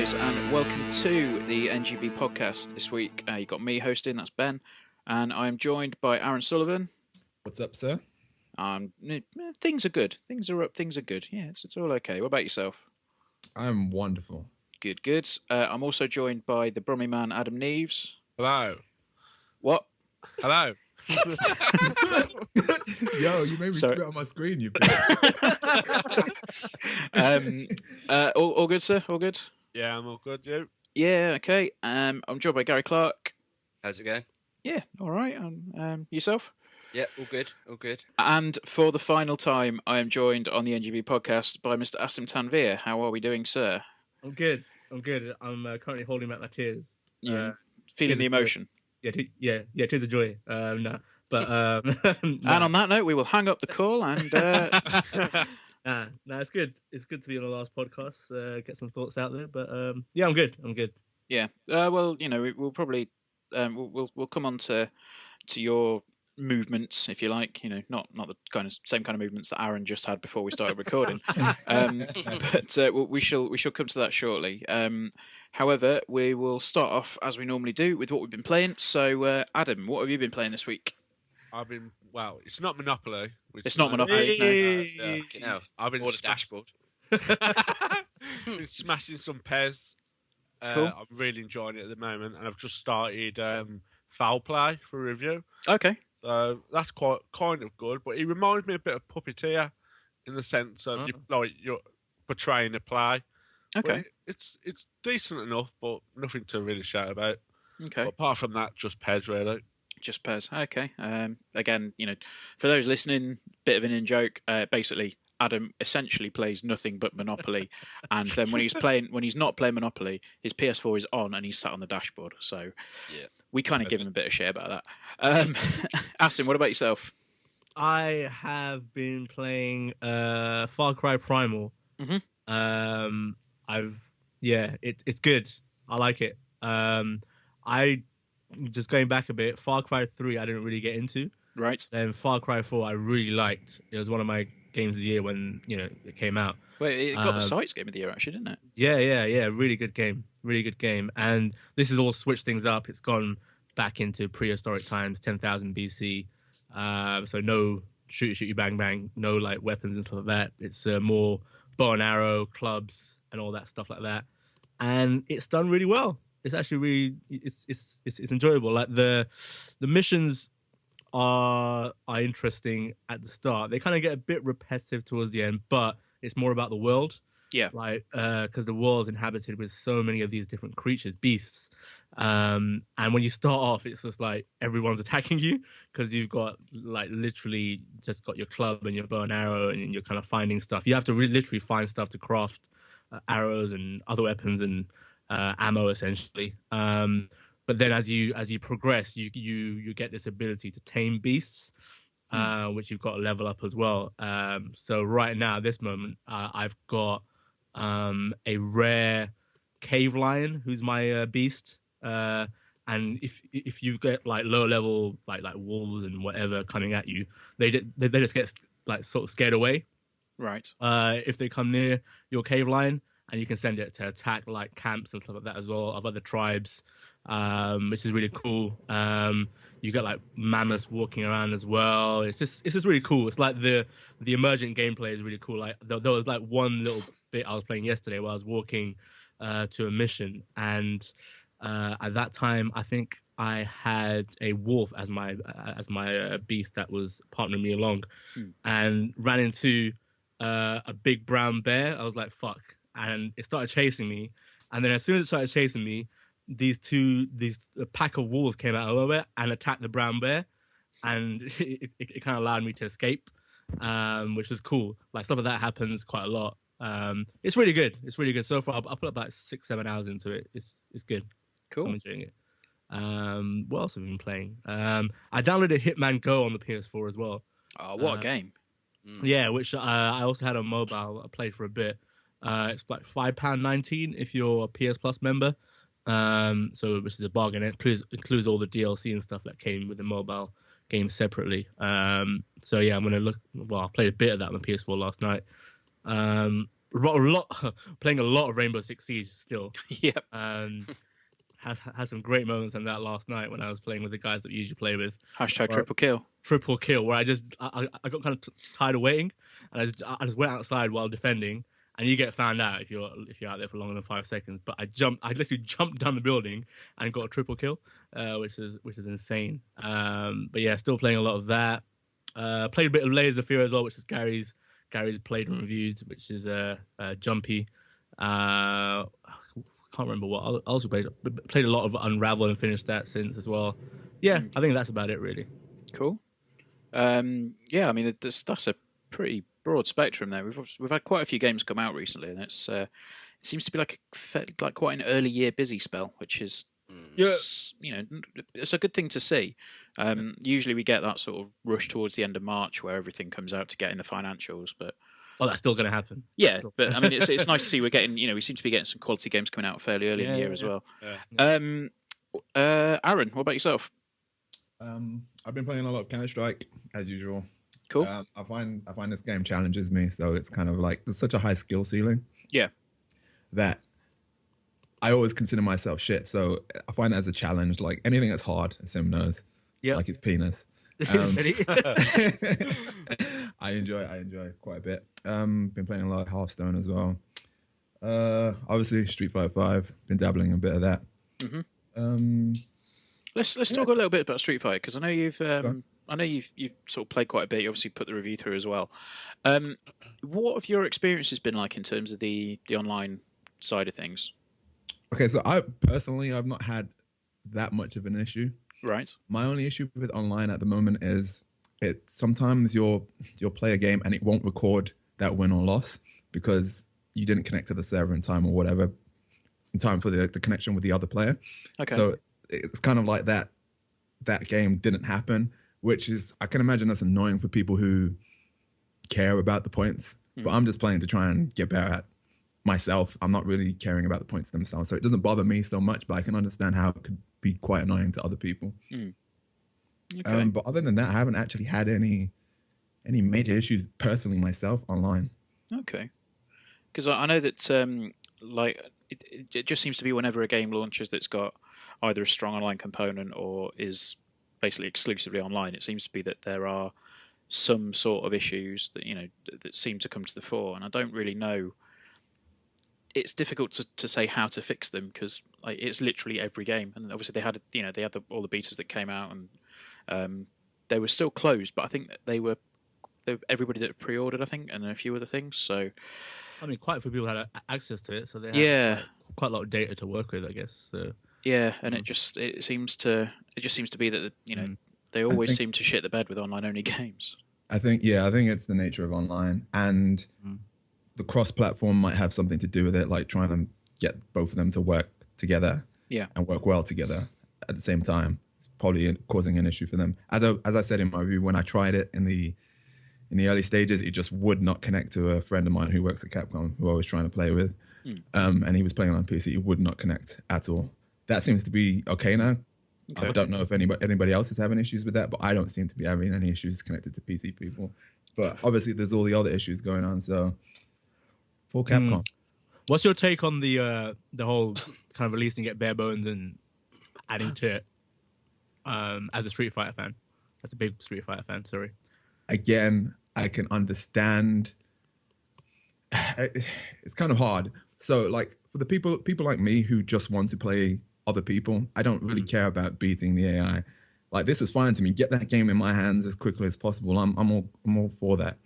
guys, and welcome to the NGB podcast. This week, you got me hosting, that's Ben, and I'm joined by Aaron Sullivan. What's up, sir? Things are good. Things are up. Things are good. Yeah, it's all okay. What about yourself? I'm wonderful. Good, good. I'm also joined by the Brummy man, Adam Neves. Hello. What? Hello. Yo, you made me spit on my screen, you all good, sir? All good? Yeah, I'm all good, you? Yeah, okay. I'm joined by Gary Clark. How's it going? Yeah, all right. Yourself? Yeah, all good, all good. And for the final time, I am joined on the NGB podcast by Mr. Asim Tanvir. How are we doing, sir? I'm good. I'm currently holding back my tears. Yeah, feeling the emotion. Yeah, tears of joy. No, but and on that note, we will hang up the call and. No, it's good. It's good to be on the last podcast. Get some thoughts out there, but yeah, I'm good. Yeah. Well, you know, we'll probably we'll come on to your movements, if you like. You know, not the same kind of movements that Aaron just had before we started recording. But we shall come to that shortly. However, we will start off as we normally do with what we've been playing. So, Adam, what have you been playing this week? It's not Monopoly. It's not Monopoly. No. I've been Order dashboard. been smashing some Pez. Cool. I'm really enjoying it at the moment, and I've just started Foul Play for review. Okay. So that's quite kind of good, but it reminds me a bit of Puppeteer in the sense of you're portraying a play. Okay. But it's decent enough, but nothing to really shout about. Okay. But apart from that, just Pez really. Just Pez. Okay. Again, you know, for those listening, bit of an in-joke. Basically, Adam essentially plays nothing but Monopoly, and then when he's not playing Monopoly, his PS4 is on and he's sat on the dashboard. So yeah, we kind of give him a bit of shit about that. Asim, what about yourself? I have been playing Far Cry Primal. Mm-hmm. It's good. I like it. I just going back a bit. Far Cry 3, I didn't really get into. Right. Then Far Cry 4, I really liked. It was one of my games of the year when it came out. Wait, it got the Sites Game of the Year actually, didn't it? Yeah. Really good game. And this has all switched things up. It's gone back into prehistoric times, 10,000 BC. So no shoot, bang, bang, no like weapons and stuff like that. It's more bow and arrow, clubs, and all that stuff like that. And it's done really well. It's actually really it's enjoyable. Like the missions are interesting at the start. They kind of get a bit repetitive towards the end, but it's more about the world. Yeah. Like because the world's inhabited with so many of these different creatures, beasts. And when you start off, it's just like everyone's attacking you because you've got like literally just got your club and your bow and arrow, and you're kind of finding stuff. You have to literally find stuff to craft arrows and other weapons and ammo essentially. But then as you progress, you get this ability to tame beasts, which you've got to level up as well. So right now, at this moment, I've got a rare cave lion who's my beast. And if you get like low level like wolves and whatever coming at you, they just get like sort of scared away. Right. If they come near your cave lion, and you can send it to attack like camps and stuff like that as well of other tribes, which is really cool. You get like mammoths walking around as well. It's just really cool. It's like the emergent gameplay is really cool. Like there was like one little bit I was playing yesterday where I was walking to a mission, and at that time I think I had a wolf as my beast that was partnering me along, and ran into a big brown bear. I was like, fuck. And it started chasing me. And then as soon as it started chasing me, a pack of wolves came out of nowhere and attacked the brown bear. And it kind of allowed me to escape, which was cool. Like stuff like that happens quite a lot. It's really good. So far, I put about 6-7 hours into it. It's good. Cool. I'm enjoying it. What else have I been playing? I downloaded Hitman Go on the PS4 as well. Oh, what a game. Yeah, which I also had on mobile. I played for a bit. It's like £5.19 if you're a PS Plus member. So which is a bargain. It includes all the DLC and stuff that came with the mobile game separately. So yeah, I'm gonna look. Well, I played a bit of that on the PS4 last night. playing a lot of Rainbow Six Siege still. Yep. Had some great moments in that last night when I was playing with the guys that we usually play with. Hashtag triple kill. Triple kill, where I got kind of tired of waiting, and I just went outside while defending, and you get found out if you're out there for longer than 5 seconds. But I literally jumped down the building and got a triple kill, which is insane. But yeah, still playing a lot of that. Played a bit of Layers of Fear as well, which is Gary's played and reviewed, which is jumpy. Can't remember what I also played a lot of Unravel and finished that since as well. Yeah, I think that's about it really. Cool. Yeah, I mean that's a pretty broad spectrum there. We've had quite a few games come out recently, and it seems to be like quite an early year busy spell, which is it's a good thing to see. Usually we get that sort of rush towards the end of March where everything comes out to get in the financials, but that's still going to happen. Yeah, but I mean, it's nice to see we're getting. We seem to be getting some quality games coming out fairly early in the year as well. Yeah. Aaron, what about yourself? I've been playing a lot of Counter-Strike as usual. Cool. I find this game challenges me, so it's kind of like there's such a high skill ceiling. Yeah. That I always consider myself shit, so I find that as a challenge. Like anything that's hard, as Sim knows, like his penis. I enjoy quite a bit. Been playing a lot of Hearthstone as well. Obviously Street Fighter 5. Been dabbling in a bit of that. Mm-hmm. Let's talk a little bit about Street Fighter, because I know you've sort of played quite a bit. You obviously put the review through as well. What have your experiences been like in terms of the online side of things? Okay, so I've not had that much of an issue. Right. My only issue with online at the moment is sometimes you'll play a game and it won't record that win or loss because you didn't connect to the server in time or whatever, in time for the connection with the other player. Okay. So it's kind of like that game didn't happen, which is, I can imagine that's annoying for people who care about the points, but I'm just playing to try and get better at myself. I'm not really caring about the points themselves. So it doesn't bother me so much, but I can understand how it could be quite annoying to other people. Okay. But other than that, I haven't actually had any major issues personally myself online. Okay. Because I know that it just seems to be whenever a game launches that's got either a strong online component or is basically exclusively online, it seems to be that there are some sort of issues that that seem to come to the fore, and I don't really know. It's difficult to say how to fix them because it's literally every game, and obviously they had all the betas that came out, and they were still closed, but I think that they were everybody that pre-ordered, I think, and a few other things. So, I mean, quite a few people had access to it, so they had quite a lot of data to work with, I guess. So. Yeah, and it just seems to be that they always seem to shit the bed with online only games. I think it's the nature of online, and the cross-platform might have something to do with it, like trying to get both of them to work together and work well together at the same time. It's probably causing an issue for them. As I said in my review, when I tried it in the early stages, it just would not connect to a friend of mine who works at Capcom, who I was trying to play with, and he was playing on PC. It would not connect at all. That seems to be okay now. Okay. I don't know if anybody else is having issues with that, but I don't seem to be having any issues connected to PC people. But obviously, there's all the other issues going on, so... For Capcom. What's your take on the whole kind of releasing it bare bones and adding to it as a Street Fighter fan? That's a big Street Fighter fan, sorry. Again, I can understand. It's kind of hard. So like for the people like me who just want to play other people, I don't really care about beating the AI. Like this is fine to me. Get that game in my hands as quickly as possible. I'm all for that.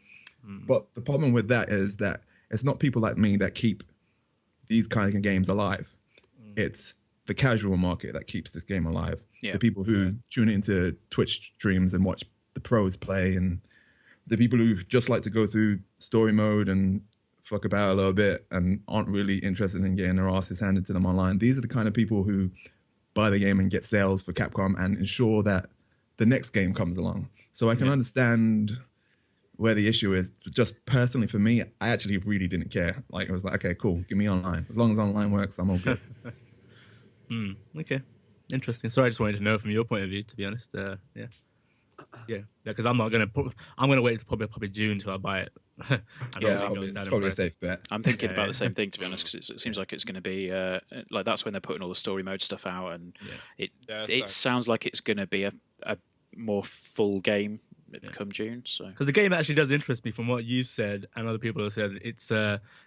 But the problem with that is that it's not people like me that keep these kind of games alive. It's the casual market that keeps this game alive. Yeah. The people who tune into Twitch streams and watch the pros play, and the people who just like to go through story mode and fuck about a little bit and aren't really interested in getting their asses handed to them online. These are the kind of people who buy the game and get sales for Capcom and ensure that the next game comes along. So I can understand where the issue is. Just personally for me, I actually really didn't care. Like, I was like, okay, cool, give me online. As long as online works, I'm all good. Okay, interesting. Sorry, I just wanted to know from your point of view, to be honest. Yeah, because I'm gonna wait till probably June till I buy it I don't Yeah, think it was it's that probably a impressed. safe bet. I'm thinking Yeah, about yeah. the same thing, to be honest, because it seems like it's going to be like that's when they're putting all the story mode stuff out, and it sounds like it's going to be a more full game come June. So because the game actually does interest me from what you said and other people have said. It's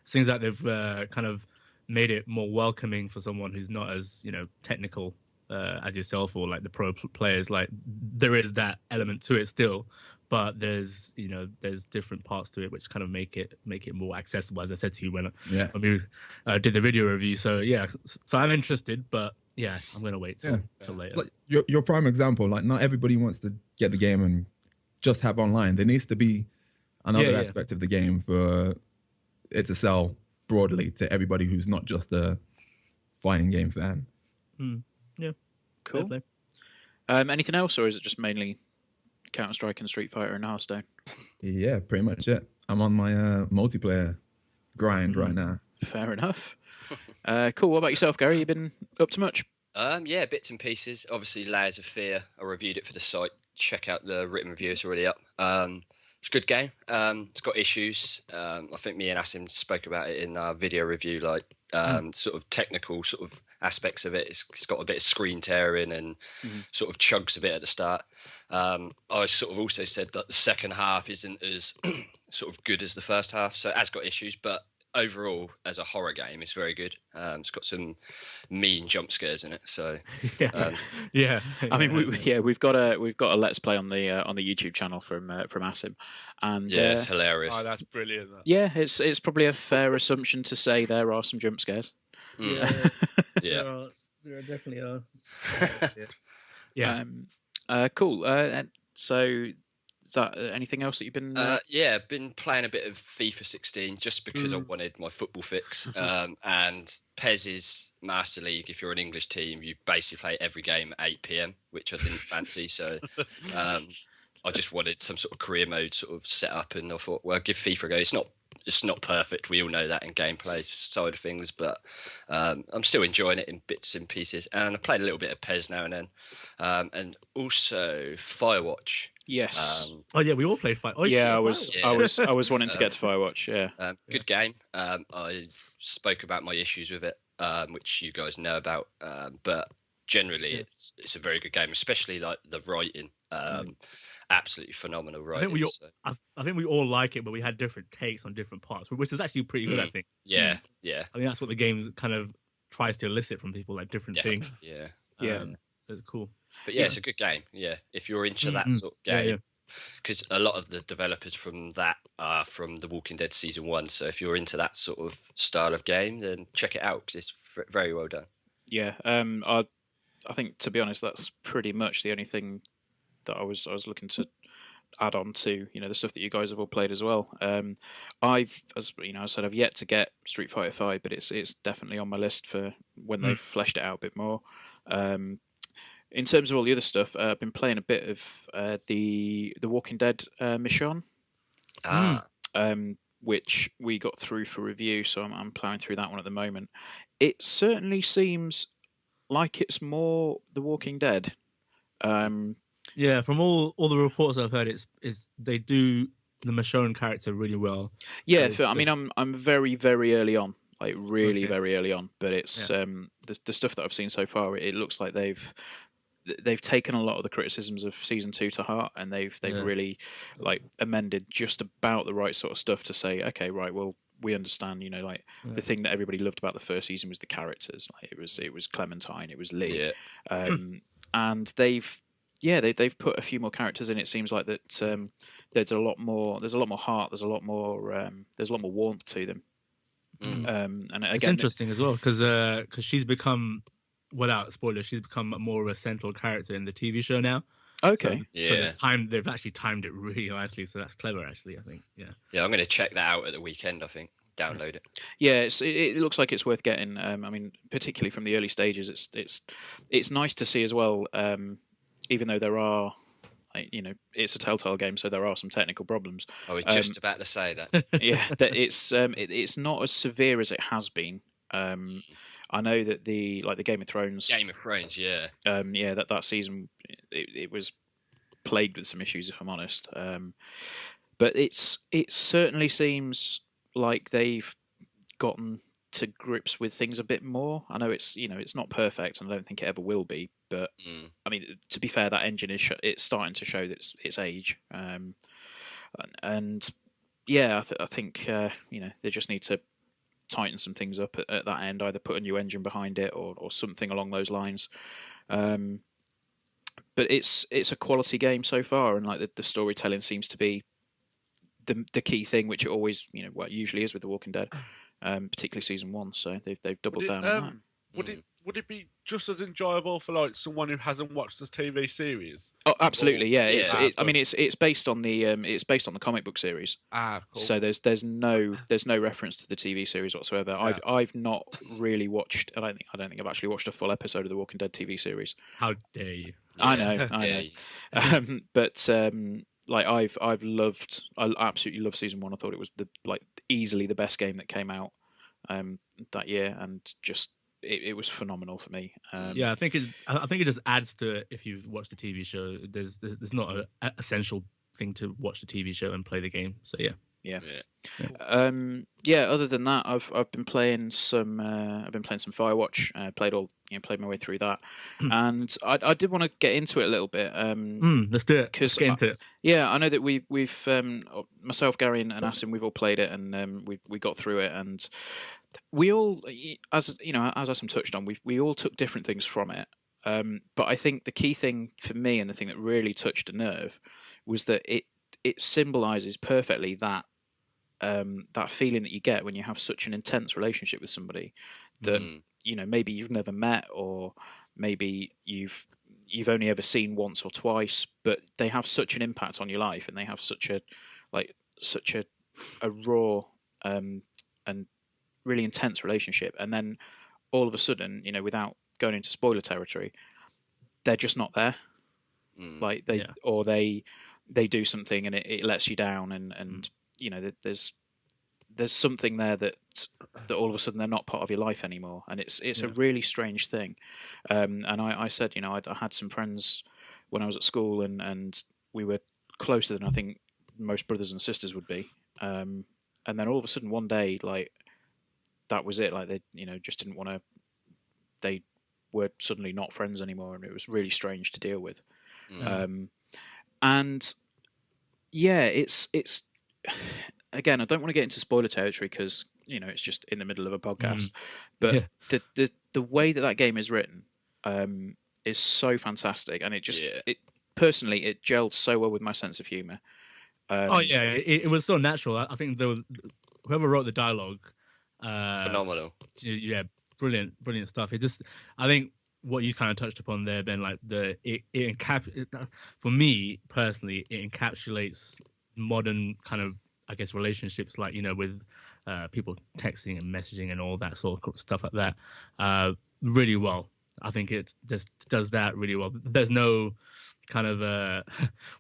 seems like they've kind of made it more welcoming for someone who's not as technical as yourself or like the pro players. Like there is that element to it still, but there's different parts to it which kind of make it more accessible, as I said to you when we did the video review. So so I'm interested, but I'm gonna wait till later. Like your prime example, like not everybody wants to get the game and just have online. There needs to be another aspect of the game for it to sell broadly to everybody who's not just a fighting game fan. Yeah, cool. Anything else, or is it just mainly Counter-Strike and Street Fighter and Hearthstone? Yeah, pretty much it. I'm on my multiplayer grind right now. Fair enough. Cool. What about yourself, Gary? You been up to much? Bits and pieces. Obviously, Layers of Fear. I reviewed it for the site. Check out the written review; it's already up. It's a good game. It's got issues. I think me and Asim spoke about it in our video review, like sort of technical sort of aspects of it. It's got a bit of screen tearing and sort of chugs a bit at the start. I sort of also said that the second half isn't as sort of good as the first half, so it has got issues, but overall, as a horror game, it's very good. It's got some mean jump scares in it. So, I mean, we've got a let's play on the YouTube channel from Asim, and it's hilarious. Oh, that's brilliant. Yeah, it's probably a fair assumption to say there are some jump scares. There definitely are. Cool. So. Is that anything else that you've been? I've been playing a bit of FIFA 16 just because I wanted my football fix. And PES's Master League, if you're an English team, you basically play every game at 8 p.m, which I didn't fancy. So I just wanted some sort of career mode sort of set up, and I thought, well, give FIFA a go. It's not perfect. We all know that in gameplay side of things, but I'm still enjoying it in bits and pieces. And I played a little bit of PES now and then, and also Firewatch. Yes. We all played Firewatch. I was wanting to get to Firewatch. Yeah. Good game. I spoke about my issues with it, which you guys know about, but generally it's a very good game, especially like the writing. Absolutely phenomenal writing. I think we all like it, but we had different takes on different parts, which is actually pretty good. I think. Yeah. I think that's what the game kind of tries to elicit from people, like different things. Yeah. So it's cool. But it's a good game. Yeah, if you're into that sort of game, because a lot of the developers from that are from The Walking Dead season 1. So if you're into that sort of style of game, then check it out because it's very well done. Yeah. I think, to be honest, that's pretty much the only thing that I was looking to add on to, the stuff that you guys have all played as well. I've yet to get Street Fighter 5, but it's definitely on my list for when they've fleshed it out a bit more. In terms of all the other stuff, I've been playing a bit of the Walking Dead Mission, which we got through for review, so I'm ploughing through that one at the moment. It certainly seems like it's more The Walking Dead. From all the reports I've heard, it's they do the Michonne character really well. Yeah, I'm very, very early on, like really very early on. But it's the stuff that I've seen so far. It looks like they've taken a lot of the criticisms of season 2 to heart, and they've really like amended just about the right sort of stuff to say, okay, right, well, we understand. The thing that everybody loved about the first season was the characters. Like it was Clementine, it was Lee, and they've put a few more characters in. It seems like that there's a lot more heart. There's a lot more warmth to them. And again, it's interesting as well because she's become, without spoilers, she's become more of a central character in the TV show now. Okay. So they've actually timed it really nicely. So that's clever, actually. I think. Yeah. Yeah, I'm going to check that out at the weekend. I think download it. Yeah, it looks like it's worth getting. Particularly from the early stages, it's nice to see as well. Even though there are, it's a Telltale game, so there are some technical problems. I was just about to say that. Yeah, that it's not as severe as it has been. I know that the Game of Thrones, that season it was plagued with some issues, if I'm honest. But it certainly seems like they've gotten to grips with things a bit more. I know it's not perfect, and I don't think it ever will be. But I mean, to be fair, that engine it's starting to show that its age. And yeah, I think they just need to tighten some things up at that end. Either put a new engine behind it or something along those lines. But it's a quality game so far, and like the storytelling seems to be the key thing, which it always usually is with The Walking Dead, particularly season 1. So they've doubled down on that. Would it be just as enjoyable for like someone who hasn't watched the TV series? Oh, absolutely, yeah. I mean, it's based on the comic book series. Cool. So there's no reference to the TV series whatsoever. Yeah. I've not really watched. I don't think I've actually watched a full episode of the Walking Dead TV series. How dare you? I know. But like I absolutely love season 1. I thought it was easily the best game that came out that year, and just. It was phenomenal for me. I think it just adds to it if you've watched the TV show. There's not an essential thing to watch the TV show and play the game. So yeah. Other than that, I've been playing some Firewatch. Played my way through that, and I did want to get into it a little bit. Let's do it. Let's get into it. Yeah, I know that we've myself, Gary, and Asim, we've all played it, and we got through it, and we all, as Asim touched on, we all took different things from it. But I think the key thing for me, and the thing that really touched a nerve, was that it symbolises perfectly that feeling that you get when you have such an intense relationship with somebody that maybe you've never met, or maybe you've only ever seen once or twice, but they have such an impact on your life, and they have such a raw and really intense relationship, and then all of a sudden, without going into spoiler territory, they're just not there. Like they do something and it lets you down, and there's something there that all of a sudden they're not part of your life anymore, and it's a really strange thing. And I said, I had some friends when I was at school, and we were closer than I think most brothers and sisters would be. And then all of a sudden one day, like, that was it. Like, they just didn't want to. They were suddenly not friends anymore, and it was really strange to deal with. And yeah, it's again, I don't want to get into spoiler territory because it's just in the middle of a podcast. But the way that game is written is so fantastic, and it personally it gelled so well with my sense of humor. It was so natural. I think whoever wrote the dialogue, phenomenal. Yeah, brilliant stuff. I think what you kind of touched upon there, Ben, like for me personally, it encapsulates modern kind of, I guess, relationships, like, with people texting and messaging and all that sort of stuff like that, really well. I think it just does that really well. There's no kind of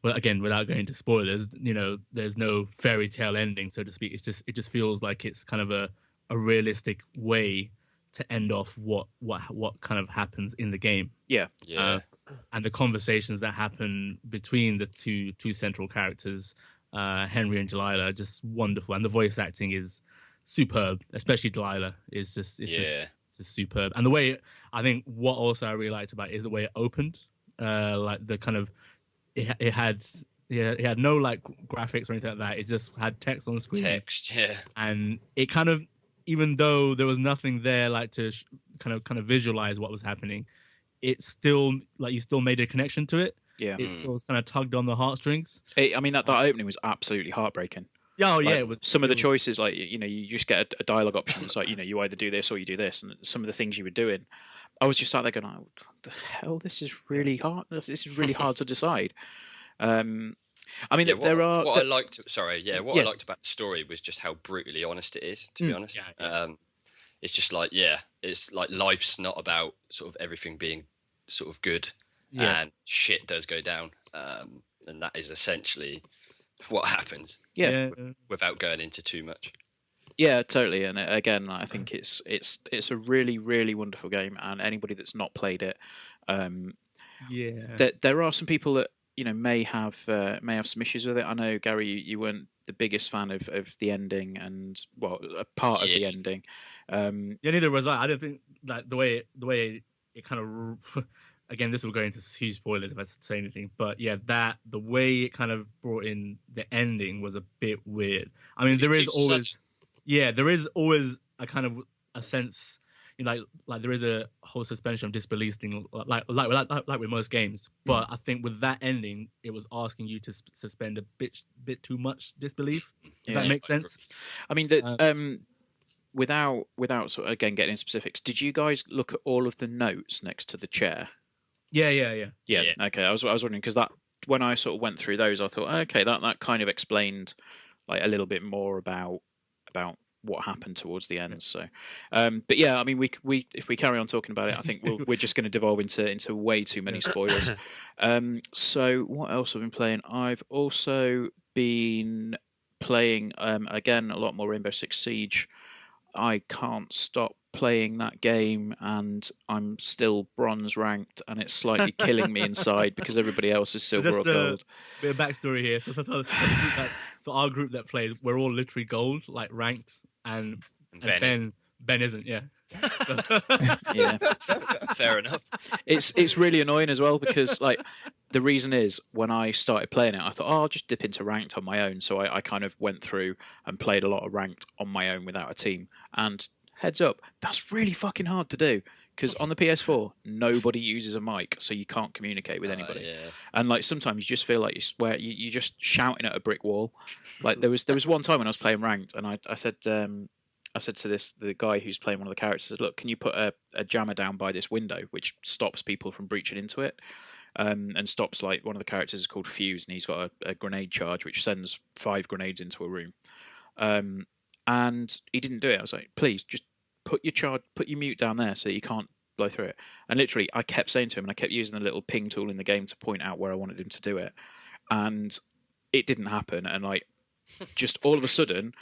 well, again, without going into spoilers, there's no fairy tale ending, so to speak. It just feels like it's kind of a realistic way to end off what kind of happens in the game. And the conversations that happen between the two central characters, Henry and Delilah, are just wonderful, and the voice acting is superb. Especially Delilah is just superb. And the way, I think what also I really liked about it is the way it opened. Like the kind of it had no like graphics or anything like that. It just had text on screen. And it kind of, even though there was nothing there like to kind of visualize what was happening, it still, like, you still made a connection to it. Yeah, it still kind of tugged on the heartstrings. I mean, that opening was absolutely heartbreaking. It was. Some of the choices, like, you just get a dialogue option. It's like, you either do this or you do this, and some of the things you were doing, I was just sat there going, "Oh, what the hell? This is really hard. This is really hard to decide." I mean, I liked about the story was just how brutally honest it is. To be honest, it's just like, it's like life's not about sort of everything being sort of good, and shit does go down, and that is essentially what happens. Without going into too much. Yeah, totally. And again, I think it's a really, really wonderful game, and anybody that's not played it, there are some people that may have some issues with it. I know, Gary, you weren't the biggest fan of the ending and a part of the ending. Neither was I. I don't think that the way it kind of again, this will go into huge spoilers if I say anything, but yeah, the way it kind of brought in the ending was a bit weird. I mean, there is always a kind of a sense, like there is a whole suspension of disbelief thing, like with most games. But I think with that ending, it was asking you to suspend a bit too much disbelief. If that makes sense. I mean, without sort of again getting into specifics, did you guys look at all of the notes next to the chair? Yeah. Okay, I was wondering because that when I sort of went through those, I thought, okay, that kind of explained like a little bit more about what happened towards the end. So, but yeah, I mean, we if we carry on talking about it, I think we're just going to devolve into way too many spoilers. So what else have I been playing? I've also been playing again a lot more Rainbow Six Siege. I can't stop playing that game, and I'm still bronze ranked, and it's slightly killing me inside because everybody else is silver or gold. Bit of backstory here. So our group that plays, we're all literally gold, like ranked, and Ben isn't. Yeah. So. Yeah. Fair enough. It's really annoying as well because like the reason is when I started playing it, I thought, I'll just dip into ranked on my own. So I kind of went through and played a lot of ranked on my own without a team. And heads up, that's really fucking hard to do because on the PS4 nobody uses a mic, so you can't communicate with anybody. Yeah. And like sometimes you just feel like you're just shouting at a brick wall. Like there was one time when I was playing ranked, and I said to the guy who's playing one of the characters, look, can you put a jammer down by this window, which stops people from breaching into it, and stops like one of the characters is called Fuse, and he's got a grenade charge which sends 5 grenades into a room. And he didn't do it. I was like, please just put your mute down there so you can't blow through it. And literally, I kept saying to him, and I kept using the little ping tool in the game to point out where I wanted him to do it, and it didn't happen. And like, just all of a sudden,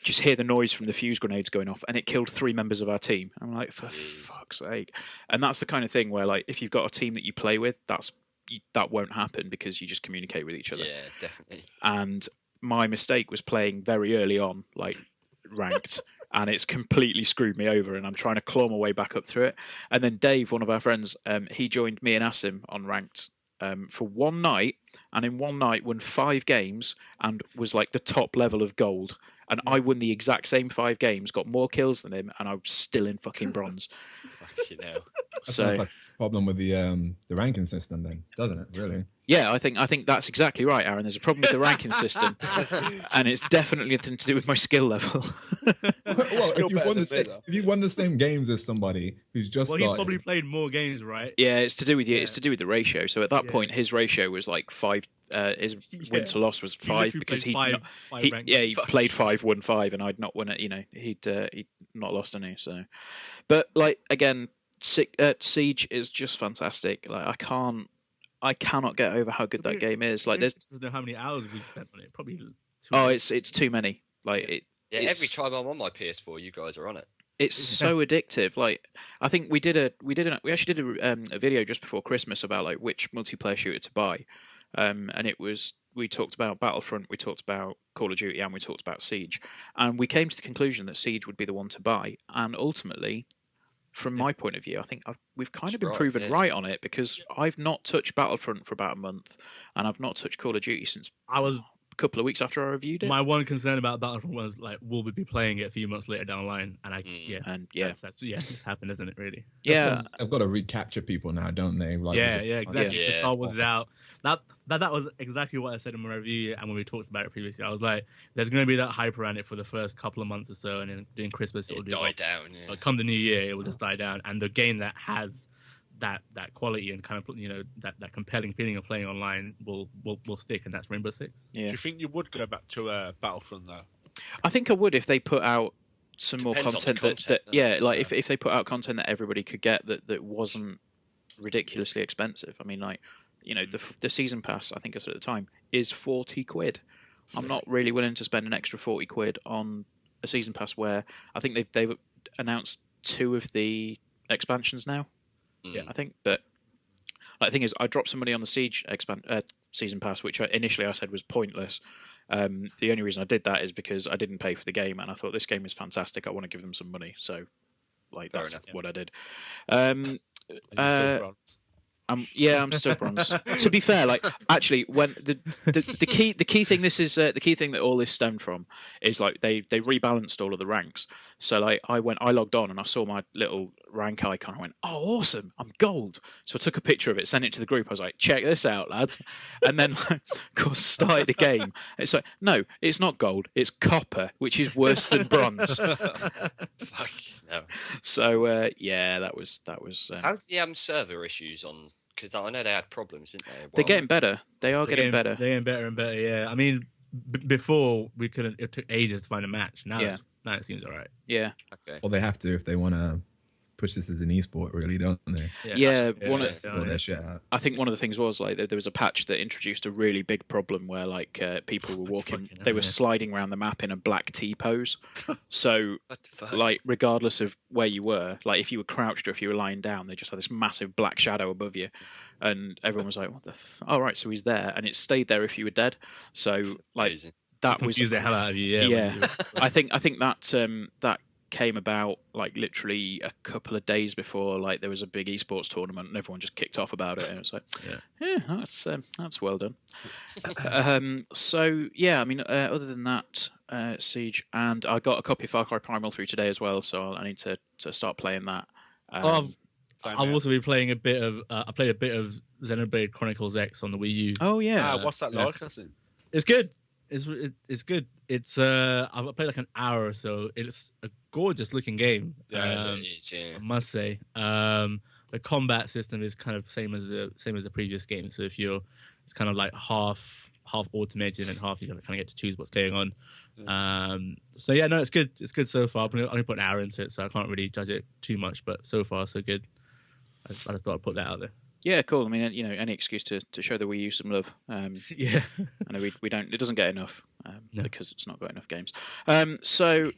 just hear the noise from the fuse grenades going off, and it killed 3 members of our team. I'm like, for fuck's sake! And that's the kind of thing where, like, if you've got a team that you play with, that won't happen because you just communicate with each other. Yeah, definitely. And my mistake was playing very early on, like ranked, and it's completely screwed me over. And I'm trying to claw my way back up through it. And then Dave, one of our friends, he joined me and Asim on ranked. For one night, and in one night won 5 games and was like the top level of gold. And I won the exact same 5 games, got more kills than him, and I was still in fucking bronze. Fucking hell. That sounds like a problem with the ranking system, then, doesn't it? Really? Yeah, I think that's exactly right, Aaron. There's a problem with the ranking system, and it's definitely nothing to do with my skill level. Well, if you've won the same games as somebody who's just he's probably played more games, right? Yeah, it's to do with it's to do with the ratio. So at that point, his ratio was like 5. His win to loss was 5 because he played 5, won 5, and I'd not won it. You know, he'd not lost any. So, but like again, Siege is just fantastic. Like I cannot get over how good that game is. Like, there's don't know how many hours we spent on it. Probably. It's too many. Like every time I'm on my PS4, you guys are on it. It's so addictive. Like, I think we actually did a video just before Christmas about like which multiplayer shooter to buy. And we talked about Battlefront, we talked about Call of Duty, and we talked about Siege. And we came to the conclusion that Siege would be the one to buy. And ultimately, from my point of view, I think we've kind of been proven right on it because I've not touched Battlefront for about a month, and I've not touched Call of Duty since a couple of weeks after I reviewed it. My one concern about Battlefront was like, will we be playing it a few months later down the line? And it's happened, isn't it? Really? Yeah, I've got to recapture people now, don't they? Like, exactly. Yeah. Star Wars is out. That was exactly what I said in my review, and when we talked about it previously, I was like, "There's going to be that hype around it for the first couple of months or so, and then during Christmas it'll die down. Yeah. Come the new year, it will just die down." And the game that has that quality and kind of that compelling feeling of playing online will stick, and that's Rainbow Six. Yeah. Do you think you would go back to Battlefront though? I think I would if they put out some more content if they put out content that everybody could get that wasn't ridiculously expensive. I mean, like, you know, the season pass, I think I said at the time, is 40 quid. I'm not really willing to spend an extra 40 quid on a season pass where I think they've announced 2 of the expansions now. Yeah, I think, but Like, the thing is, I dropped some money on the Siege season pass, which initially I said was pointless. The only reason I did that is because I didn't pay for the game, and I thought this game is fantastic. I want to give them some money, so like that's what I did. I'm still bronze. To be fair, like actually, when the key thing, this is the key thing that all this stemmed from is like they rebalanced all of the ranks. So like I logged on and I saw my little rank icon. I went, oh awesome, I'm gold. So I took a picture of it, sent it to the group. I was like, check this out, lads. And then of course started the game. It's like, no, it's not gold, it's copper, which is worse than bronze. Fuck no. So yeah, that was. How's the server issues on? Because I know they had problems, didn't they? They're getting better. They're getting better. They're getting better and better. Yeah, I mean, before we couldn't. It took ages to find a match. Now, now it seems alright. Yeah. Okay. Well, they have to if they want to push this as an esport, really, don't they? Their shit out. I think one of the things was like there was a patch that introduced a really big problem where like people were walking, they were sliding around the map in a black T pose. So like regardless of where you were, like if you were crouched or if you were lying down, they just had this massive black shadow above you, and everyone was like, "What the? Oh right, so he's there," and it stayed there if you were dead. So like that was confused the hell out of you. Yeah. I think that came about like literally a couple of days before like there was a big esports tournament and everyone just kicked off about it, and it was like that's well done. So yeah, I mean other than that, Siege, and I got a copy of Far Cry Primal through today as well, so I need to start playing that. I've also been playing a bit of I played a bit of Xenoblade Chronicles X on the Wii U. Oh yeah. What's that like? It's good. It's good. It's I've played like an hour or so. It's a gorgeous looking game. It is, yeah. I must say. The combat system is kind of same as the previous game. So it's kind of like half automated and half you kind of get to choose what's going on. So yeah, no, it's good. It's good so far. I've only put an hour into it, so I can't really judge it too much. But so far, so good. I just thought I'd put that out there. Yeah, cool. I mean, any excuse to show the Wii U some love. Yeah, I know we don't. It doesn't get enough because it's not got enough games. So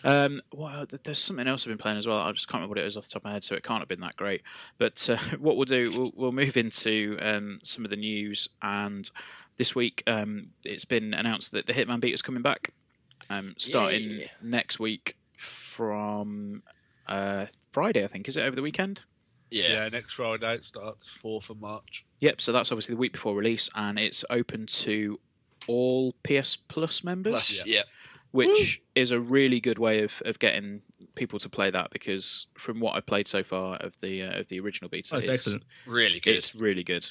well, there's something else I've been playing as well. I just can't remember what it is off the top of my head, so it can't have been that great. But what we'll do, we'll move into some of the news. And this week, it's been announced that the Hitman Beta is coming back, starting next week from Friday. I think, is it over the weekend? Yeah, next Friday it starts 4th of March. Yep, so that's obviously the week before release, and it's open to all PS Plus members. Which is a really good way of getting people to play that, because from what I've played so far of the original beta, it's excellent, really good. It's really good.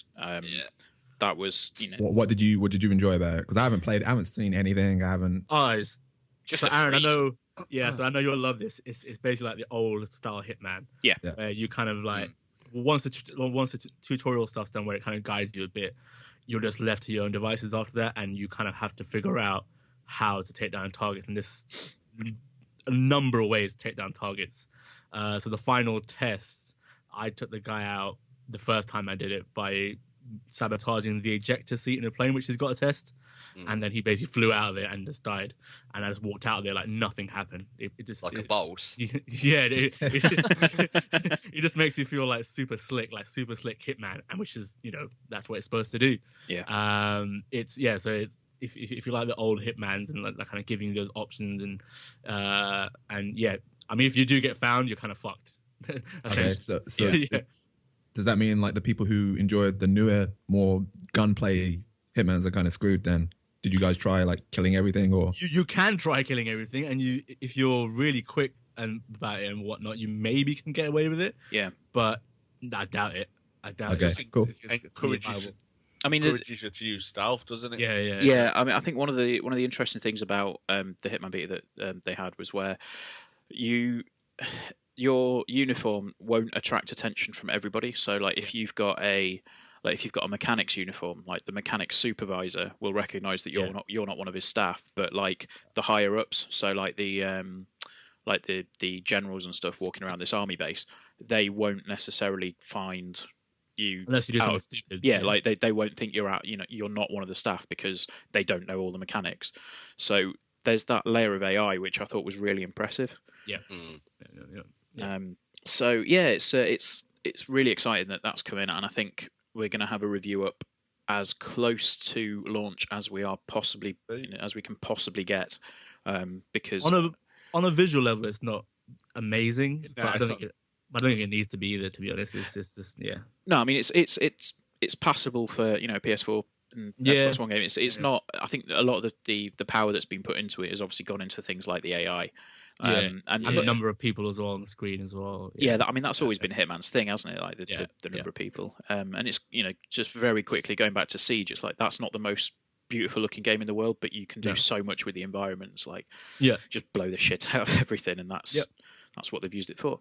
That was What did you enjoy about it? Because I haven't seen anything. I haven't. It's just so Aaron, I know. Yeah, so I know you'll love this. It's basically like the old style Hitman. Yeah. Where you kind of like once the tutorial stuff's done, where it kind of guides you a bit, you're just left to your own devices after that, and you kind of have to figure out how to take down targets. And there's a number of ways to take down targets. So the final test, I took the guy out the first time I did it by sabotaging the ejector seat in a plane, which has got a test. And then he basically flew out of it and just died. And I just walked out of there like nothing happened. It just like a boss. Yeah, it just makes you feel like super slick Hitman, and which is that's what it's supposed to do. Yeah. So it's if you like the old Hitmans and like kind of giving you those options and yeah, I mean if you do get found, you're kind of fucked. Okay, so does that mean like the people who enjoyed the newer, more gunplay Hitmans are kind of screwed then? Did you guys try like killing everything, or you can try killing everything, and if you're really quick and about it and whatnot, you maybe can get away with it. Yeah, but I doubt it. Okay, cool. I mean, encourages you to use stealth, doesn't it? Yeah. I mean, I think one of the interesting things about the Hitman beta that they had was where your uniform won't attract attention from everybody. So, like, if you've got a mechanic's uniform, like the mechanic's supervisor will recognize that you're not one of his staff, but like the higher ups, so like the generals and stuff walking around this army base, they won't necessarily find you unless you do something stupid. Yeah, like they won't think you're out. You're not one of the staff because they don't know all the mechanics. So there's that layer of AI which I thought was really impressive. Yeah. So yeah, it's it's really exciting that that's coming, and I think we're going to have a review up as close to launch as we are possibly, as we can possibly get, because on a visual level, it's not amazing, No, but I it's don't not. think it needs to be either. To be honest, it's just No, I mean it's passable for PS4 and Xbox One game. It's not. I think a lot of the power that's been put into it has obviously gone into things like the AI. and the number of people as well on the screen as well. I mean that's always been Hitman's thing, hasn't it? Like the number of people, and it's just very quickly going back to Siege. It's like that's not the most beautiful looking game in the world, but you can do so much with the environments. Like just blow the shit out of everything, and that's what they've used it for.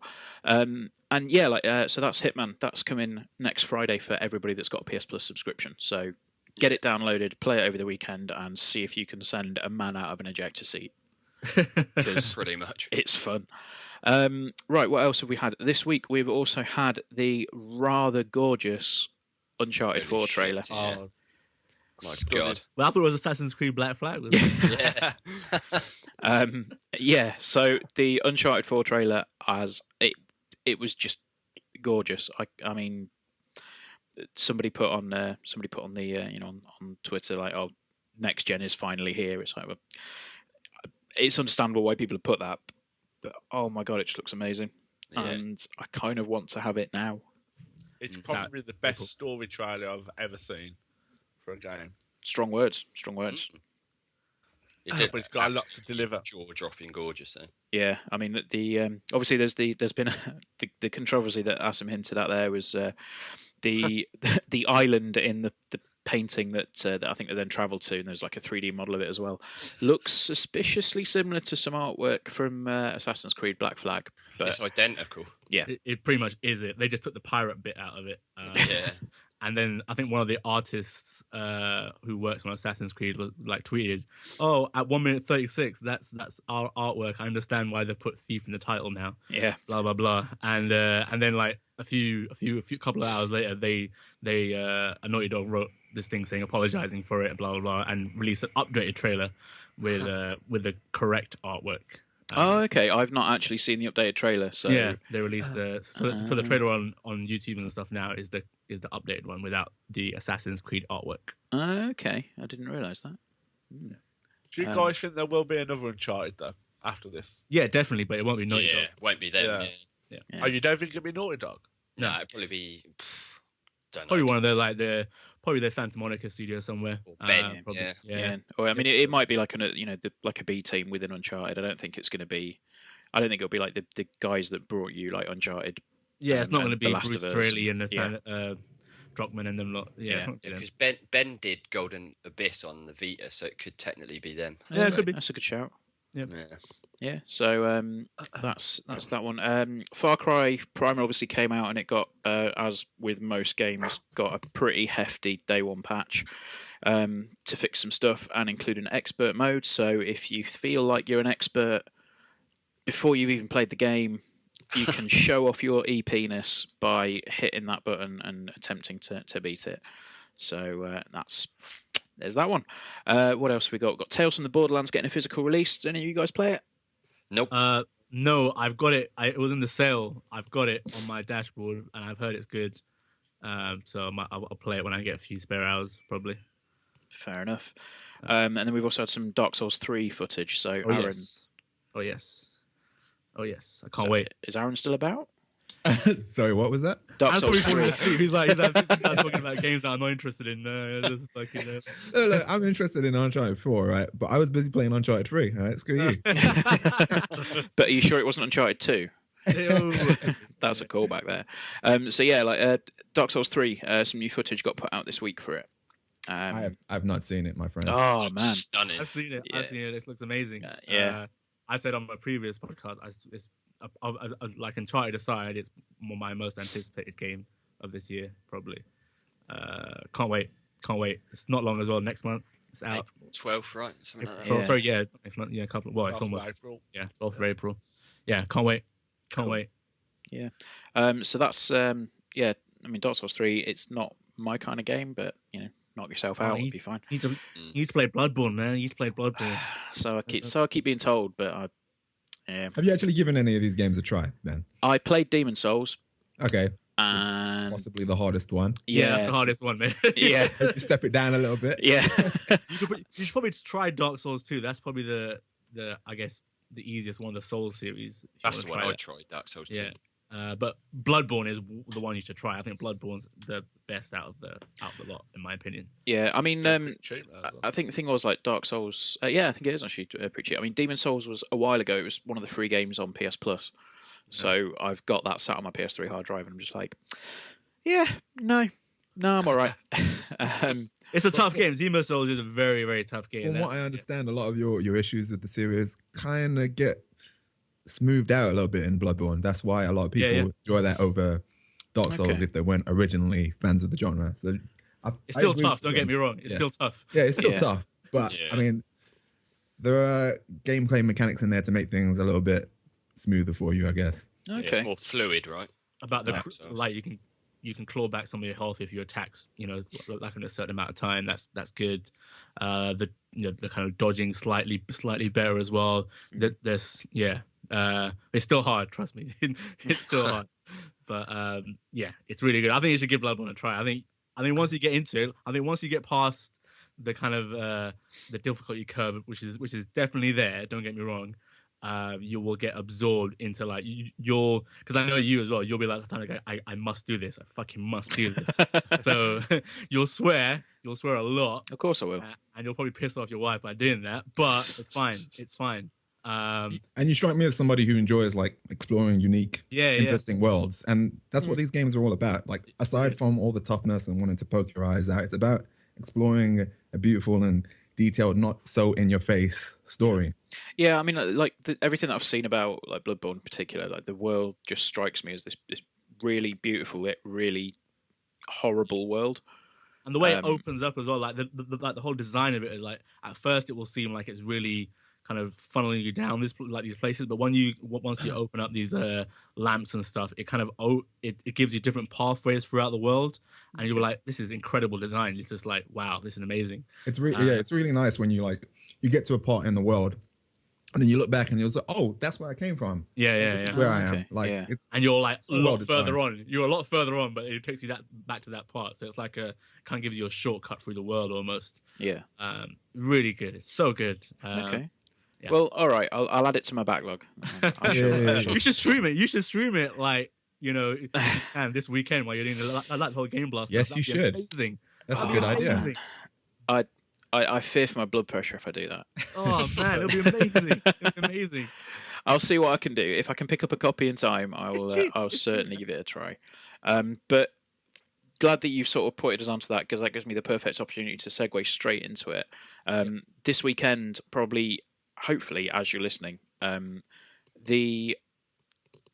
So that's Hitman. That's coming next Friday for everybody that's got a PS Plus subscription. So get it downloaded, play it over the weekend, and see if you can send a man out of an ejector seat. Because Pretty much. it's fun. Right, what else have we had? This week we've also had the rather gorgeous Uncharted 4 trailer. Yeah. Oh, my God. Well, I thought it was Assassin's Creed Black Flag. Wasn't it? Yeah. So the Uncharted 4 trailer, it was just gorgeous. I mean, somebody put on the on Twitter like, "Oh, next gen is finally here." It's like, well, it's understandable why people have put that, but oh my God, it just looks amazing, and I kind of want to have it now. It's probably the best story trailer I've ever seen for a game. Strong words. But it's got a lot to deliver. Jaw-dropping gorgeous, eh? Yeah, I mean obviously there's been the controversy that Asim hinted at there was the island in the painting that I think they then travelled to, and there's like a 3D model of it as well. Looks suspiciously similar to some artwork from Assassin's Creed Black Flag, but It's identical. Yeah, it pretty much is it. They just took the pirate bit out of it. And then I think one of the artists who works on Assassin's Creed like tweeted, "Oh, at 1 minute 36, that's our artwork. I understand why they put thief in the title now." Yeah. Blah blah blah. And then like a few couple of hours later, a Naughty Dog wrote this thing saying apologizing for it, blah blah blah, and released an updated trailer with the correct artwork. Okay. I've not actually seen the updated trailer. So yeah, they released so the trailer on YouTube and stuff now is the updated one without the Assassin's Creed artwork. Okay, I didn't realise that. Do you guys think there will be another Uncharted though after this? Yeah, definitely, but it won't be Naughty Dog. Won't be them. Yeah. Yeah. Oh, you don't think it'll be Naughty Dog? No, it'd probably be. Don't know. Probably one of their Santa Monica studio somewhere. Or Ben, probably. Yeah. Or I mean, it might be like like a B team within Uncharted. I don't think it's going to be. I don't think it'll be like the guys that brought you like Uncharted. Yeah, it's not going to be The Last Bruce of Us. Straley and Druckmann and them lot. Yeah, Because Ben did Golden Abyss on the Vita, so it could technically be them. Yeah, it could be. That's a good shout. Yeah. Yeah. So that's that one. Far Cry Primal obviously came out, and it got, as with most games, got a pretty hefty day one patch to fix some stuff and include an expert mode. So if you feel like you're an expert before you've even played the game, you can show off your EP-ness by hitting that button and attempting to beat it. So there's that one. What else have we got? We've got Tales from the Borderlands getting a physical release. Did any of you guys play it? Nope. No, I've got it. It was in the sale. I've got it on my dashboard, and I've heard it's good. So I'll play it when I get a few spare hours, probably. Fair enough. And then we've also had some Dark Souls 3 footage. So Aaron... Oh yes. I can't wait. Is Aaron still about? Sorry, what was that? Dark Souls 3. He's talking about games that I'm not interested in. Just fucking, Look, I'm interested in Uncharted 4, right? But I was busy playing Uncharted 3. All right, screw you. But are you sure it wasn't Uncharted 2? That's a callback there. So yeah, like Dark Souls 3, some new footage got put out this week for it. I've not seen it, my friend. Oh man, stunning! I've seen it. Yeah. This looks amazing. Yeah. I said on my previous podcast, like Uncharted aside, it's my most anticipated game of this year, probably. Can't wait. It's not long as well. Next month, it's out. April 12th, right? Something like that. Yeah. Sorry, yeah, next month. Yeah, it's almost April. 12th of April. Yeah, can't wait. Yeah. So that's I mean, Dark Souls 3. It's not my kind of game, but knock yourself out, it'll be fine. You need to play Bloodborne, man. You need to play Bloodborne. So I keep being told, but Have you actually given any of these games a try, Ben? I played Demon Souls. Okay. and possibly the hardest one. Yeah, that's the hardest one, man. Yeah. Step it down a little bit. Yeah. You should probably try Dark Souls 2. That's probably the I guess the easiest one, the Souls series. That's the one I tried, Dark Souls 2. Yeah. But Bloodborne is the one you should try. I think Bloodborne's the best out of the lot, in my opinion. Yeah, I mean, cheap, I think the thing was like Dark Souls. Yeah, I think it is actually pretty cheap. I mean, Demon Souls was a while ago. It was one of the free games on PS Plus. So I've got that sat on my PS3 hard drive, and I'm just like, yeah, no, I'm all right. It's a tough game. Demon Souls is a very, very tough game. From what I understand, a lot of your issues with the series kind of get smoothed out a little bit in Bloodborne. That's why a lot of people enjoy that over Dark Souls if they weren't originally fans of the genre. So it's still tough. Don't get me wrong. It's still tough. Yeah, it's still tough. But I mean, there are gameplay mechanics in there to make things a little bit smoother for you, I guess. Okay, it's more fluid, right? About the like you can claw back some of your health if your attacks, like in a certain amount of time. That's good. The kind of dodging slightly better as well. There's it's still hard. Trust me, it's still hard. But it's really good. I think you should give Bloodborne a try. I think once you get into it, once you get past the kind of the difficulty curve, which is definitely there. Don't get me wrong. You will get absorbed into like you'll, because I know you as well. You'll be like, I must do this. I fucking must do this. So you'll swear a lot. Of course I will. And you'll probably piss off your wife by doing that. But it's fine. It's fine. And you strike me as somebody who enjoys like exploring unique, interesting worlds, and that's what these games are all about. Like aside from all the toughness and wanting to poke your eyes out, it's about exploring a beautiful and detailed, not so in your face story. Yeah, I mean, like everything that I've seen about like Bloodborne in particular, like the world just strikes me as this really beautiful, yet really horrible world. And the way it opens up as well, like the whole design of it is like, at first it will seem like it's really kind of funneling you down these places, but once you open up these lamps and stuff, it kind of it gives you different pathways throughout the world, and you're like, this is incredible design. It's just like, wow, this is amazing. It's really it's really nice when you get to a part in the world, and then you look back and you're like, oh, that's where I came from. This is where I am. And you're like a lot further on. You're a lot further on, but it takes you back to that part. So it's like kind of gives you a shortcut through the world almost. Yeah. Really good. It's so good. Okay. Yeah. Well, all right. I'll add it to my backlog. You should stream it. You should stream it and this weekend while you're doing the whole game blast. Yes, you should. Amazing. That's a good idea. I fear for my blood pressure if I do that. Oh man, it'll be amazing. It'll be amazing. I'll see what I can do. If I can pick up a copy in time, I'll certainly give it a try. But glad that you've sort of pointed us onto that, because that gives me the perfect opportunity to segue straight into it. This weekend, probably, hopefully, as you're listening, the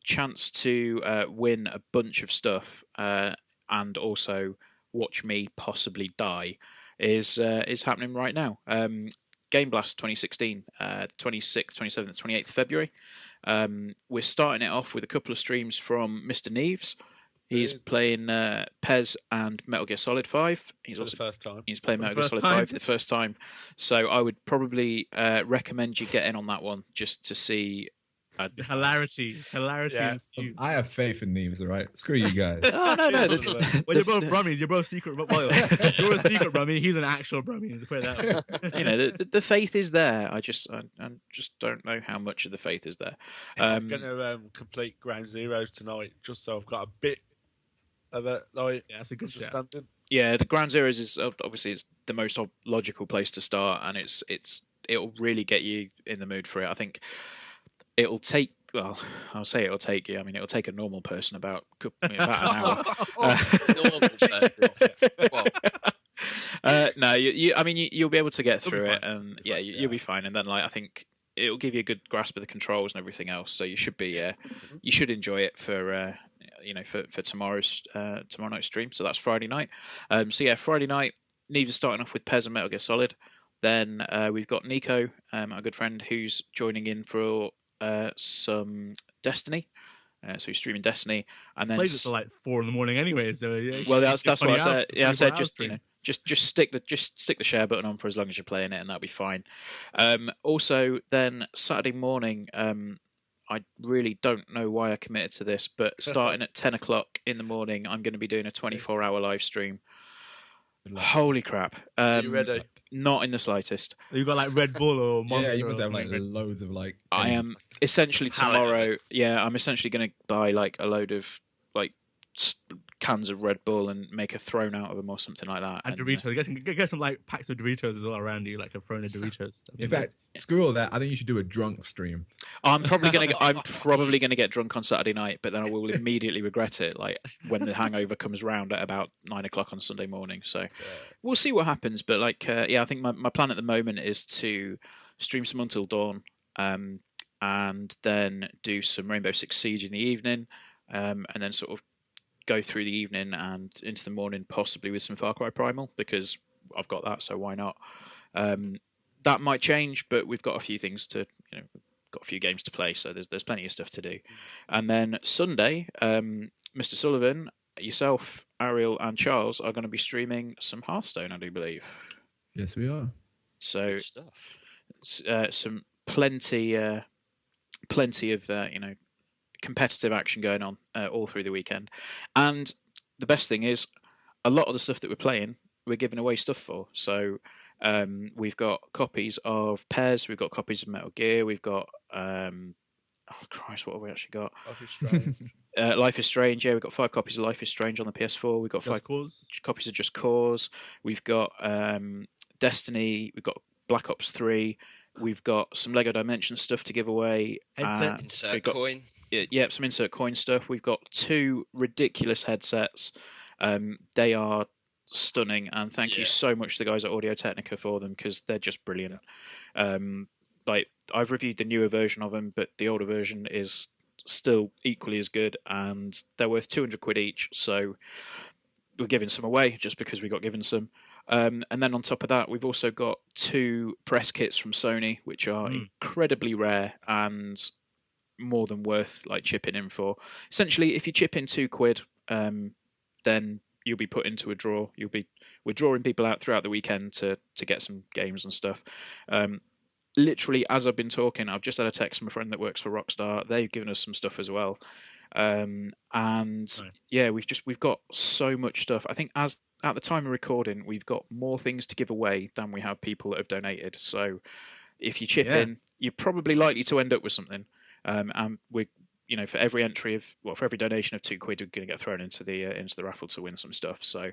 chance to win a bunch of stuff and also watch me possibly die is happening right now. Game Blast 2016, 26th, 27th, 28th February. We're starting it off with a couple of streams from Mr. Neves. He's playing Pez and Metal Gear Solid 5. He's playing Metal Gear Solid 5 for the first time. So I would probably recommend you get in on that one just to see. Hilarity ensues. I have faith in Neves, all right? Screw you guys. No. Well, you're both Brummies. You're both secret. Well, you're a secret Brummie. He's an actual Brummie. To put it that way. The faith is there. I just don't know how much of the faith is there. I'm going to complete Ground Zeroes tonight, just so I've got a bit of it. That's a good understanding. Yeah, the Ground Zeroes is obviously it's the most logical place to start, and it'll really get you in the mood for it. I think. It'll take, I'll say it'll take you. I mean, it'll take a normal person about an hour. No, you'll be able to get through it, and you'll be fine. And then, I think it'll give you a good grasp of the controls and everything else. So you should you should enjoy it for tomorrow night's stream. So that's Friday night. Friday night, Neves is starting off with Pez and Metal Gear Solid. Then we've got Nico, our good friend, who's joining in for some Destiny. So he's streaming Destiny, and then plays it till 4 a.m. anyway. So that's what I said. Yeah, I said just stick the share button on for as long as you're playing it, and that'll be fine. Also, then Saturday morning, I really don't know why I committed to this, but starting at 10 o'clock in the morning, I'm going to be doing a 24-hour live stream. Good luck. Holy crap! Are you ready? Not in the slightest. You got like Red Bull or Monster. Yeah, you must or have like something. loads of like. I am essentially Pallet of tomorrow. it. Yeah, I'm essentially going to buy like a load of like cans of Red Bull and make a throne out of them or something like that. And Doritos. Get some like packs of Doritos as well around you, like a throne of Doritos. In fact, screw all that. I think you should do a drunk stream. I'm probably gonna get drunk on Saturday night, but then I will immediately regret it, like when the hangover comes round at about 9 o'clock on Sunday morning. So we'll see what happens. But like, I think my plan at the moment is to stream some Until Dawn, and then do some Rainbow Six Siege in the evening, and then sort of go through the evening and into the morning, possibly with some Far Cry Primal, because I've got that, so why not? That might change, but we've got a few things to, got a few games to play, so there's plenty of stuff to do. And then Sunday, Mr. Sullivan, yourself, Ariel, and Charles are going to be streaming some Hearthstone, I do believe. Yes, we are. So Good stuff. some plenty of competitive action going on all through the weekend. And the best thing is, a lot of the stuff that we're playing, we're giving away stuff for. So we've got copies of Pez, we've got copies of Metal Gear, we've got oh Christ, what have we actually got? Life is Strange. Yeah, we've got 5 copies of Life is Strange on the PS4. We've got 5 copies of Just Cause. We've got Destiny. We've got Black Ops 3. We've got some Lego Dimensions stuff to give away. Insert coin. Yeah, some insert coin stuff. We've got 2 ridiculous headsets. They are stunning, and thank you so much to the guys at Audio Technica for them, because they're just brilliant. Like, I've reviewed the newer version of them, but the older version is still equally as good, and they're worth 200 quid each, so we're giving some away just because we got given some. And then on top of that, we've also got 2 press kits from Sony, which are incredibly rare and more than worth like chipping in for. Essentially, if you chip in 2 quid, then you'll be put into a draw. We're drawing people out throughout the weekend to get some games and stuff. Literally, as I've been talking, I've just had a text from a friend that works for Rockstar. They've given us some stuff as well. Yeah, we've got so much stuff. I think at the time of recording, we've got more things to give away than we have people that have donated. So if you chip in, you're probably likely to end up with something. And we're, for every for every donation of 2 quid, we're going to get thrown into the raffle to win some stuff. So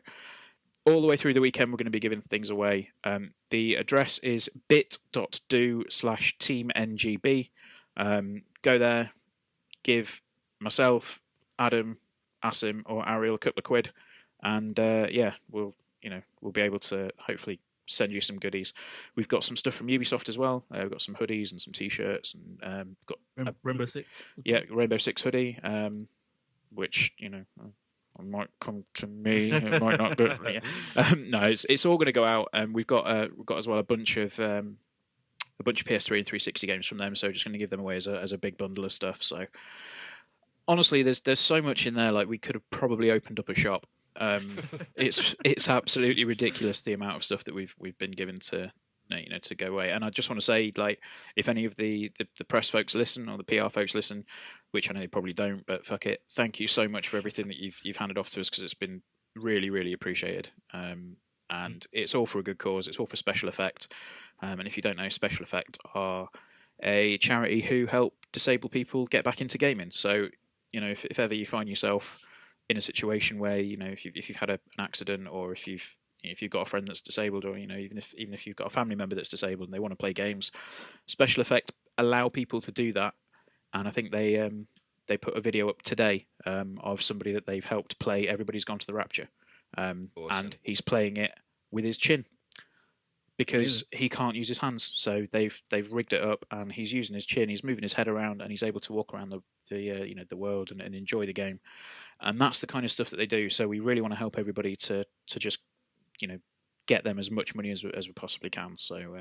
all the way through the weekend, we're going to be giving things away. The address is bit.do/teamngb. Go there, give myself, Adam, Asim, or Ariel a couple of quid, and we'll be able to hopefully send you some goodies. We've got some stuff from Ubisoft as well. We've got some hoodies and some t-shirts, and got Rainbow Six. Yeah, Rainbow Six hoodie, which it might come to me. It might not. But, no, it's all going to go out, and we've got as well a bunch of PS3 and 360 games from them. So just going to give them away as a big bundle of stuff. So honestly, there's so much in there. Like, we could have probably opened up a shop. It's absolutely ridiculous, the amount of stuff that we've been given to go away. And I just want to say, like, if any of the press folks listen, or the PR folks listen, which I know they probably don't, but fuck it, thank you so much for everything that you've handed off to us, because it's been really, really appreciated. And it's all for a good cause. It's all for Special Effect. And if you don't know, Special Effect are a charity who help disabled people get back into gaming. So if ever you find yourself in a situation where if you've had an accident, or if you've got a friend that's disabled, or even if you've got a family member that's disabled and they want to play games, Special Effect allow people to do that. And I think they put a video up today of somebody that they've helped play Everybody's Gone to the Rapture, awesome. And he's playing it with his chin because he can't use his hands. So they've rigged it up, and he's using his chin. He's moving his head around, and he's able to walk around the world and enjoy the game. And that's the kind of stuff that they do. So we really want to help everybody to just get them as much money as we possibly can. So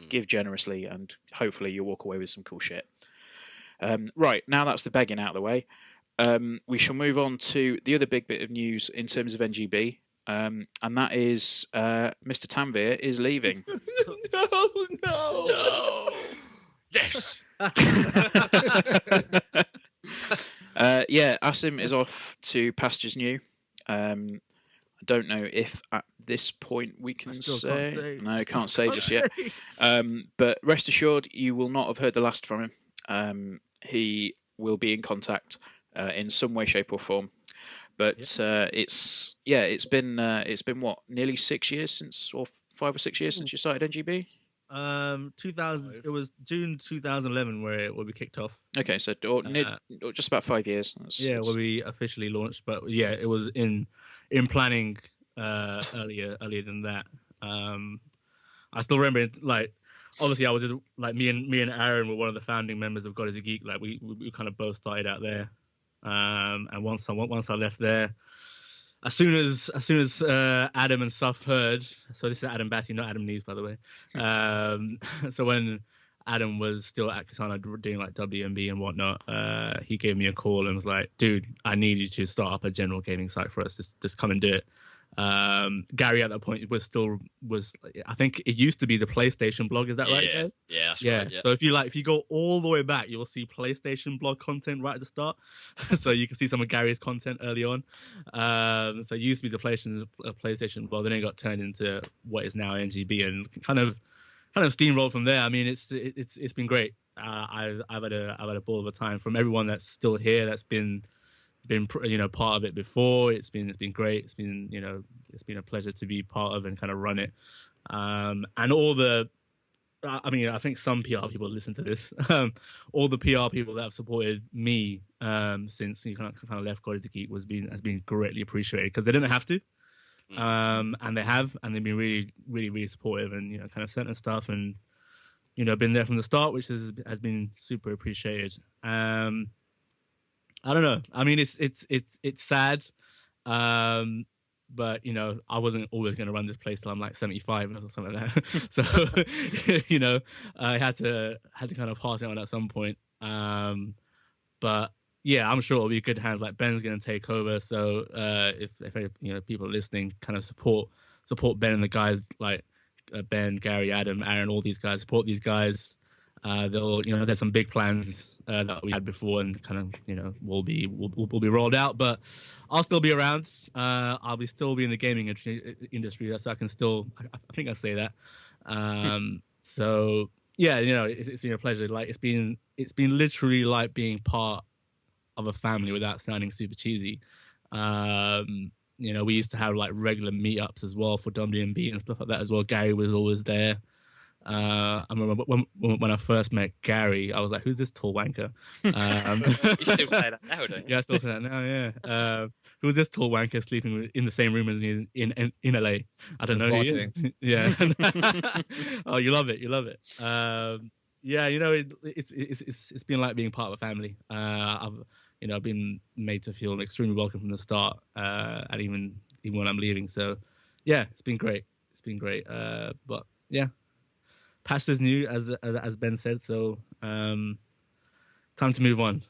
give generously, and hopefully you'll walk away with some cool shit. Right, now that's the begging out of the way. We shall move on to the other big bit of news in terms of NGB. And that is Mr. Tanvir is leaving. No. Yes. Yeah, Asim is off to pastures new. I don't know if at this point we can say. No, can't say just yet. But rest assured, you will not have heard the last from him. He will be in contact in some way, shape, or form. But it's been what, nearly 6 years since, or 5 or 6 years since you started NGB. 2000. It was June 2011 where we kicked off. Okay, so or just about 5 years. Where we officially launched. But yeah, it was in planning earlier than that. I still remember it, like, obviously I was just like me and Aaron were one of the founding members of God is a Geek. Like we kind of both started out there. And once I left there, as soon as Adam and Suf heard, so this is Adam Bassi, not Adam Neves, by the way. So when Adam was still at Katana doing like WMB and whatnot, he gave me a call and was like, "Dude, I need you to start up a general gaming site for us. Just come and do it." Gary at that point was I think it used to be the PlayStation blog. Is that right? Yeah, that's yeah. right, yeah. So if you go all the way back, you'll see PlayStation blog content right at the start. So you can see some of Gary's content early on. So it used to be the PlayStation blog, then it got turned into what is now NGB, and kind of steamrolled from there. I mean, it's been great. I've had a ball of a time from everyone that's still here, that's been part of it before. It's been great. It's been a pleasure to be part of and kind of run it. And all the, I mean, I think some PR people listen to this. All the PR people that have supported me since you kind of left God is a Geek has been greatly appreciated, because they didn't have to. And they have, and they've been really, really, really supportive, and kind of sent us stuff, and been there from the start, which has been super appreciated. I don't know. I mean, it's sad, but I wasn't always going to run this place till I'm like 75 or something like that. So I had to kind of pass it on at some point. But yeah, I'm sure it'll be good hands. Like Ben's going to take over. So if people are listening, kind of support Ben and the guys like Ben, Gary, Adam, Aaron, all these guys. Support these guys. There's some big plans that we had before, and kind of will be rolled out. But I'll still be around. I'll still be in the gaming industry. That's I think I say that. So yeah, it's been a pleasure. Like it's been literally like being part of a family without sounding super cheesy. We used to have like regular meetups as well for WMB and stuff like that as well. Gary was always there. I remember when I first met Gary, I was like, "Who's this tall wanker?" You still say that now, don't you? Yeah, I still say that now. Yeah. Who's this tall wanker sleeping in the same room as me in LA? I don't know who he is. Yeah. Oh, you love it. Yeah, it's been like being part of a family. I've been made to feel extremely welcome from the start, and even when I'm leaving. So, yeah, it's been great. But yeah. Pastures new, as Ben said, so time to move on.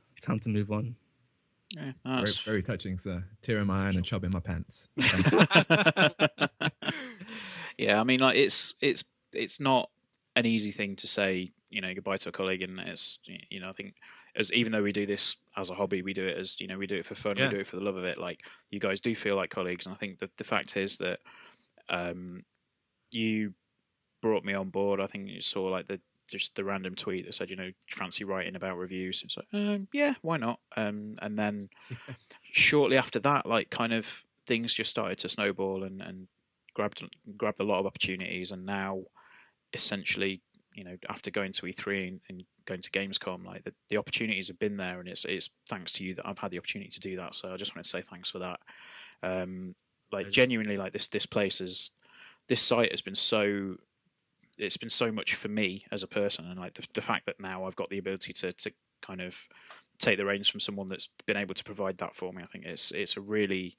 Yeah, very, very touching, sir. Tear in my eye and a chub in my pants. Yeah, I mean, like it's not an easy thing to say, goodbye to a colleague, and it's I think even though we do this as a hobby, we do it as we do it for fun, we do it for the love of it. Like you guys do feel like colleagues, and I think that the fact is that you brought me on board. I think you saw like the random tweet that said, fancy writing about reviews. It's like, yeah, why not? And then shortly after that, like kind of things just started to snowball and grabbed a lot of opportunities. And now, essentially, after going to E3 and going to Gamescom, like the opportunities have been there, and it's thanks to you that I've had the opportunity to do that. So I just want to say thanks for that. Like genuinely, like this site has been so. It's been so much for me as a person, and like the fact that now I've got the ability to kind of take the reins from someone that's been able to provide that for me. I think it's a really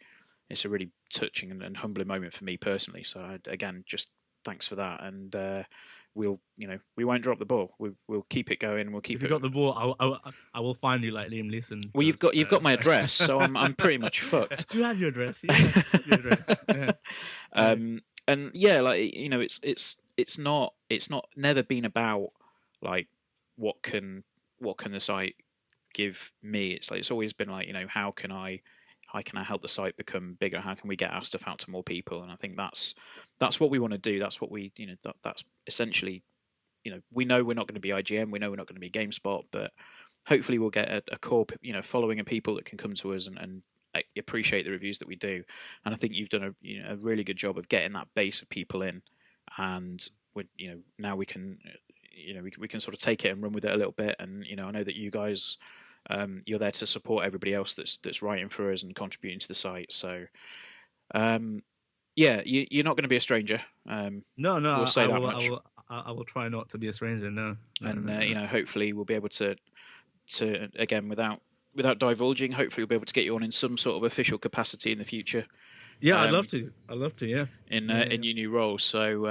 touching and humbling moment for me personally. So again, just thanks for that, and we won't drop the ball. We'll keep it going. We'll keep if you got the ball, I will find you like Liam Neeson. Well, you've got my address, so I'm pretty much fucked. Do you have your address? Yeah, your address. Yeah. And yeah, like it's never been about like what can the site give me. It's like it's always been like, how can I help the site become bigger? How can we get our stuff out to more people? And I think that's what we want to do. That's what we that's essentially, we know we're not going to be IGN, we know we're not going to be GameSpot, but hopefully we'll get a core following of people that can come to us and appreciate the reviews that we do. And I think you've done a really good job of getting that base of people in, and now we can we can sort of take it and run with it a little bit. And I know that you guys, you're there to support everybody else that's writing for us and contributing to the site. So you're not going to be a stranger. No, we'll say that much. I will try not to be a stranger. No. Hopefully we'll be able to again, without divulging, hopefully we'll be able to get you on in some sort of official capacity in the future. Yeah, I'd love to. Yeah. In your new role. So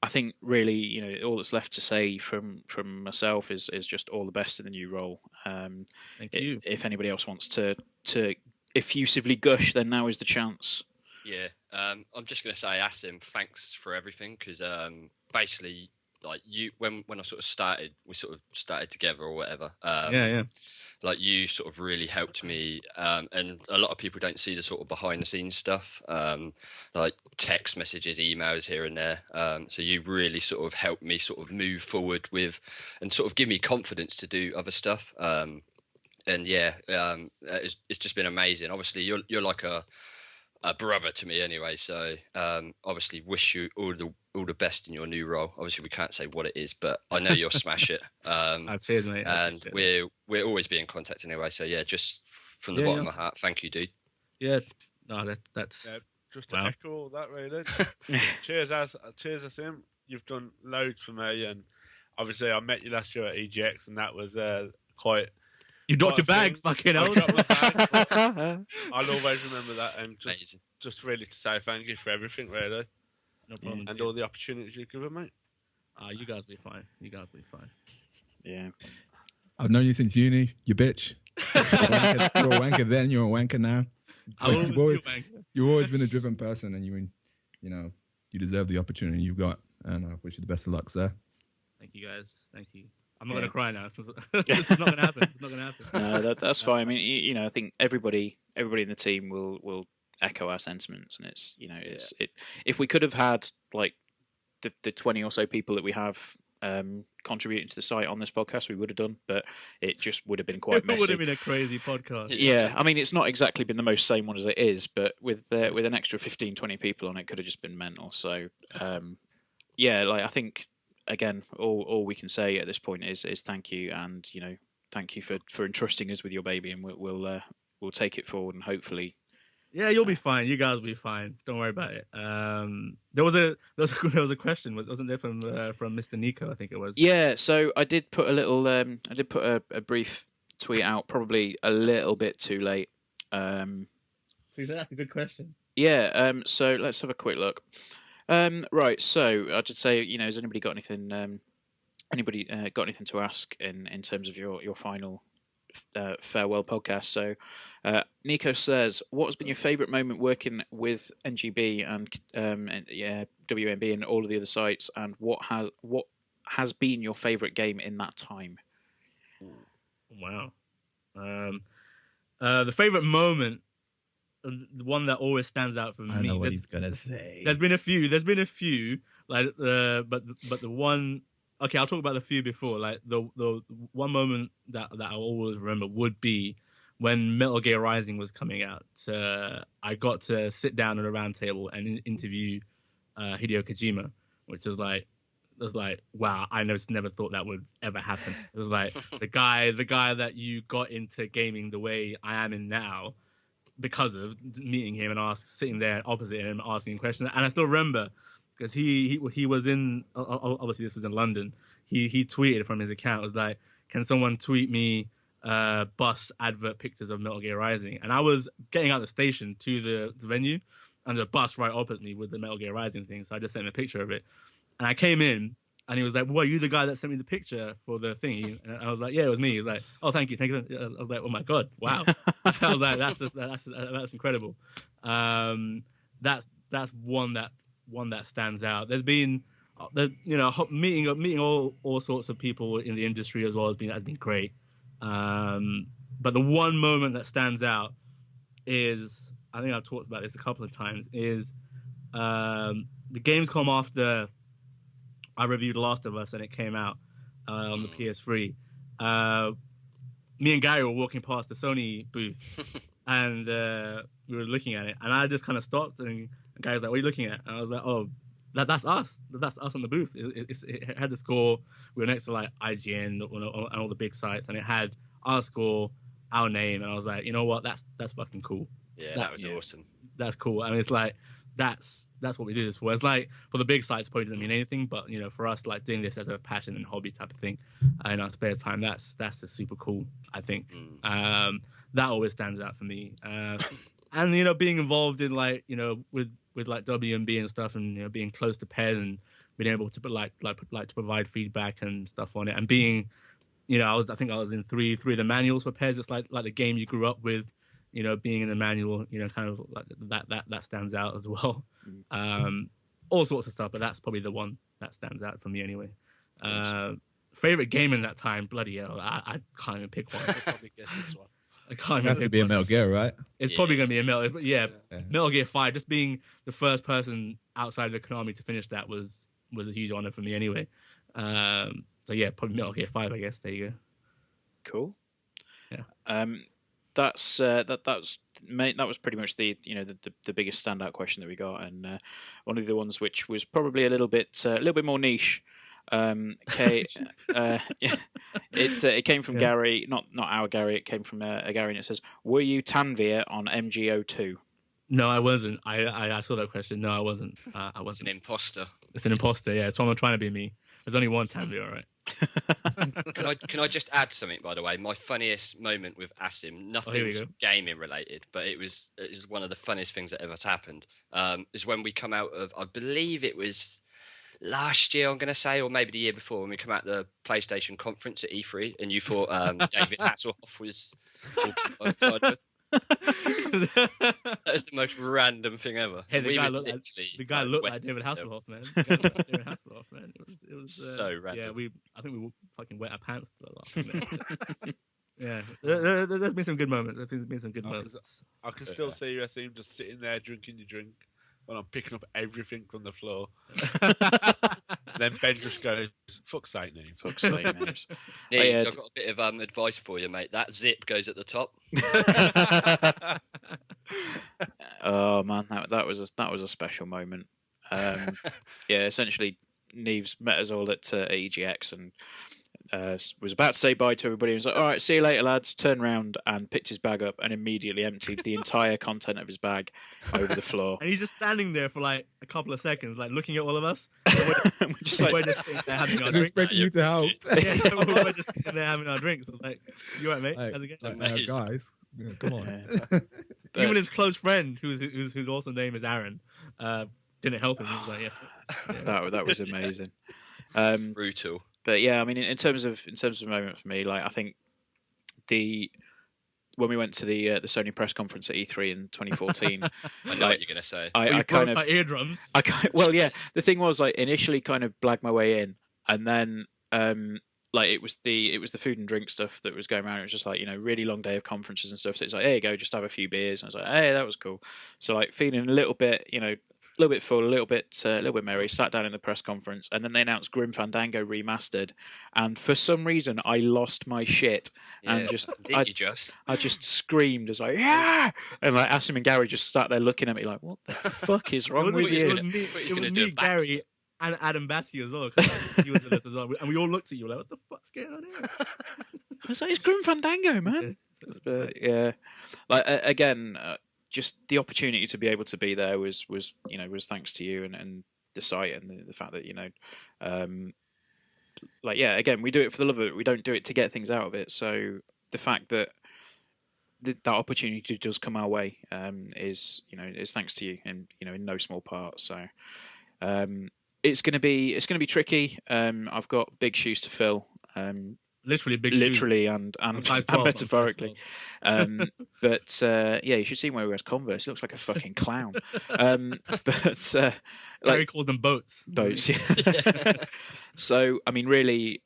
I think really, all that's left to say from myself is just all the best in the new role. Thank you. If anybody else wants to effusively gush, then now is the chance. Yeah, I'm just going to say, Asim, thanks for everything, because basically, like when I sort of started, we sort of started together or whatever. Yeah. Like you sort of really helped me, and a lot of people don't see the sort of behind the scenes stuff, like text messages, emails here and there. So you really sort of helped me sort of move forward with, and sort of give me confidence to do other stuff. And yeah, it's just been amazing. Obviously, you're like a brother to me anyway, so obviously wish you all the best in your new role. Obviously we can't say what it is, but I know you'll smash it. Cheers, mate. And we're always be in contact anyway, so yeah, just from the bottom of my heart, thank you, dude. Yeah, no, that's just to echo all that, really. cheers Asim, you've done loads for me, and obviously I met you last year at EGX, and that was quite. You dropped your bag, fucking hell. I'll always remember that, and just really to say thank you for everything, really. No problem. And all the opportunities you've given me. You guys will be fine. Yeah. I've known you since uni, you bitch. You're a wanker then, you're a wanker now. You've always been a driven person, and you deserve the opportunity you've got, and I wish you the best of luck, sir. Thank you, guys. Thank you. I'm not going to cry now. This is not going to happen. It's not going to happen. No, that's fine. I mean, I think everybody in the team will echo our sentiments, and it's if we could have had like the 20 or so people that we have contributing to the site on this podcast, we would have done, but it just would have been quite messy. It would have been a crazy podcast. Yeah, I mean, it's not exactly been the most same one as it is, but with an extra 15, 20 people on it, could have just been mental. So, I think. Again, all we can say at this point is thank you, and thank you for entrusting us with your baby, and we'll take it forward, and hopefully. Yeah, you'll be fine. You guys will be fine. Don't worry about it. There was a question, wasn't there, from Mr. Nico? I think it was. Yeah, so I did put a brief tweet out, probably a little bit too late. That's a good question. Yeah. So let's have a quick look. Right, so I'd just say, has anybody got anything? Got anything to ask in terms of your final farewell podcast? So, Nico says, "What has been your favourite moment working with NGB and WMB and all of the other sites, and what has been your favourite game in that time?" Wow, the favourite moment. The one that always stands out for me. I know what he's gonna say. There's been a few, like, but the one. Okay, I'll talk about the few before. Like the one moment that I always remember would be when Metal Gear Rising was coming out. I got to sit down at a round table and interview Hideo Kojima, which was like, wow, I never thought that would ever happen. It was like the guy that you got into gaming the way I am in now, because of meeting him and sitting there opposite him, asking questions. And I still remember, because he was in, obviously this was in London, he tweeted from his account, was like, can someone tweet me bus advert pictures of Metal Gear Rising? And I was getting out the station to the venue, and the bus right opposite me with the Metal Gear Rising thing, so I just sent him a picture of it. And I came in, and he was like, "Well, are you the guy that sent me the picture for the thing?" And I was like, "Yeah, it was me." He was like, "Oh, thank you." I was like, "Oh my god, wow!" I was like, "That's incredible." That's one that stands out. There's been, meeting all sorts of people in the industry as well has been great. But the one moment that stands out is, I think I've talked about this a couple of times, is the Gamescom after I reviewed Last of Us and it came out on the PS3. Me and Gary were walking past the Sony booth and we were looking at it, and I just kind of stopped, and Gary was like, "What are you looking at?" And I was like, "Oh, that's us. That's us on the booth." It had the score. We were next to like IGN and all the big sites, and it had our score, our name, and I was like, you know what? That's fucking cool. Yeah, that was awesome. That's cool. I mean, it's like that's what we do this for. It's like for the big sites, probably doesn't mean anything, but you know, for us, like doing this as a passion and hobby type of thing in our spare time, that's just super cool. I think that always stands out for me. And you know, being involved in like, you know, with like WMB and stuff, and you know, being close to PES and being able to to provide feedback and stuff on it, and being, you know, I think I was in three of the manuals for PES. It's like the game you grew up with. You know, being in the manual, you know, kind of like that stands out as well. All sorts of stuff, but that's probably the one that stands out for me anyway. Favorite game in that time, bloody hell, I can't even pick one. I'll probably guess this one. I can't even It has to be a Metal Gear, right? It's probably going to be a Metal, but Metal Gear 5. Just being the first person outside of Konami to finish that was a huge honor for me anyway. So yeah, probably Metal Gear 5, I guess. There you go. Cool. Yeah. That was pretty much the biggest standout question that we got, and one of the ones which was probably a little bit more niche. It came from Gary, not our Gary. It came from a Gary, and it says, "Were you Tanvir on MGO2?" No, I wasn't. I saw that question. No, I wasn't. I wasn't. It's an imposter. It's an imposter. Yeah, so I'm trying to be me. There's only one Tanvir, all right. Can I just add something, by the way? My funniest moment with Asim, nothing's gaming related, but it is one of the funniest things that ever happened. Is when we come out of, I believe it was last year, I'm going to say, or maybe the year before, when we come out the PlayStation conference at E3, and you thought David Hasselhoff was outside of it. That was the most random thing ever. Hey, the guy looked like David Hasselhoff, man. David Hasselhoff, man. It was so random. Yeah, I think we fucking wet our pants to the last. Yeah, there's been some good moments. There's been some good moments. I can still see you, Asim, just sitting there drinking your drink when I'm picking up everything from the floor. Then Ben just goes, "Fuck's sake, Neve. Fuck's sake, Neve." I've got a bit of advice for you, mate. That zip goes at the top. Oh man, that was a special moment. Essentially, Neves met us all at EGX and was about to say bye to everybody. He was like, "All right, see you later, lads." Turned around and picked his bag up and immediately emptied the entire content of his bag over the floor. And he's just standing there for like a couple of seconds, like looking at all of us. We're just we're just sitting there having our drinks. Expecting you to help. We're just sitting there having our drinks. I was like, "You alright, mate? How's it going?" Guys, come on. Even his close friend, whose also name is Aaron, didn't help him. He was like, "Yeah." That was amazing. Brutal. But yeah, I mean, in terms of a moment for me, like I think when we went to the Sony press conference at E3 in 2014, I know what you're gonna say. I kind of my eardrums. The thing was, like, initially kind of blagged my way in, and then like it was the food and drink stuff that was going around. It was just like, you know, really long day of conferences and stuff. So it's like, there you go, just have a few beers. And I was like, hey, that was cool. So like feeling a little bit, you know, a little bit full, a little bit merry. Sat down in the press conference, and then they announced Grim Fandango remastered. And for some reason, I lost my shit and I just screamed as like, yeah, and like Asim and Gary just sat there looking at me like, what the fuck is wrong with you? It was me, Gary, and Adam Batty as well. He was with us as well, and we all looked at you like, what the fuck's going on here? I was like, it's Grim Fandango, man. But yeah, like again. Just the opportunity to be able to be there was thanks to you and the site and the fact that, you know, again, we do it for the love of it. We don't do it to get things out of it. So the fact that that opportunity does come our way is thanks to you, and you know, in no small part. So it's going to be tricky. I've got big shoes to fill. Literally big literally shoes. and metaphorically. But you should see him where he wears Converse. He looks like a fucking clown. Gary called them boats. Yeah. So I mean, really,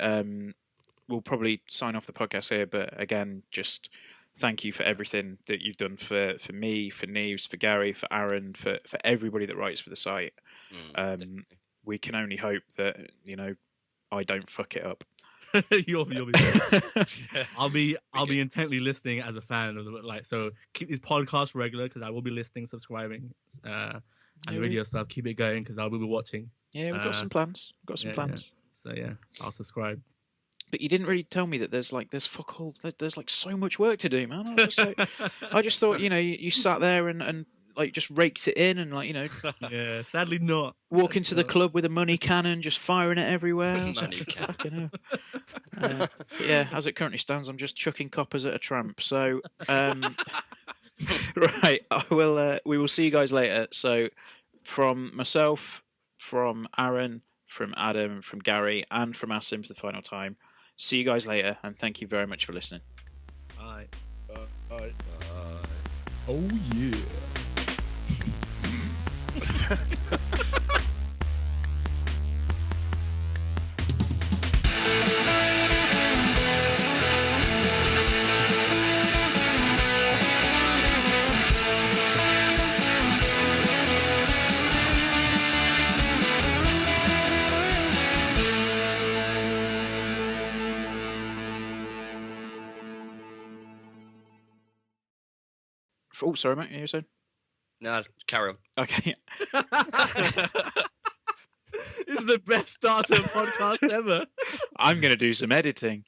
we'll probably sign off the podcast here. But again, just thank you for everything that you've done for me, for Neves, for Gary, for Aaron, for everybody that writes for the site. We can only hope that I don't fuck it up. You'll be good. I'll be intently listening as a fan of so keep these podcasts regular because I will be listening, subscribing, and the radio stuff. Keep it going because I will be watching. Yeah, we've got some plans. Yeah. So yeah, I'll subscribe. But you didn't really tell me that there's fuck all. There's like so much work to do, man. I just thought you sat there and like just raked it in and Yeah, sadly not. Walk into the club with a money cannon, just firing it everywhere. Money cannon. But yeah, as it currently stands, I'm just chucking coppers at a tramp. So, right, we will see you guys later. So, from myself, from Aaron, from Adam, from Gary, and from Asim for the final time. See you guys later, and thank you very much for listening. Bye. Bye. Oh yeah. Oh, sorry, mate. You were saying? No, carry on. Okay. This is the best start to a podcast ever. I'm going to do some editing.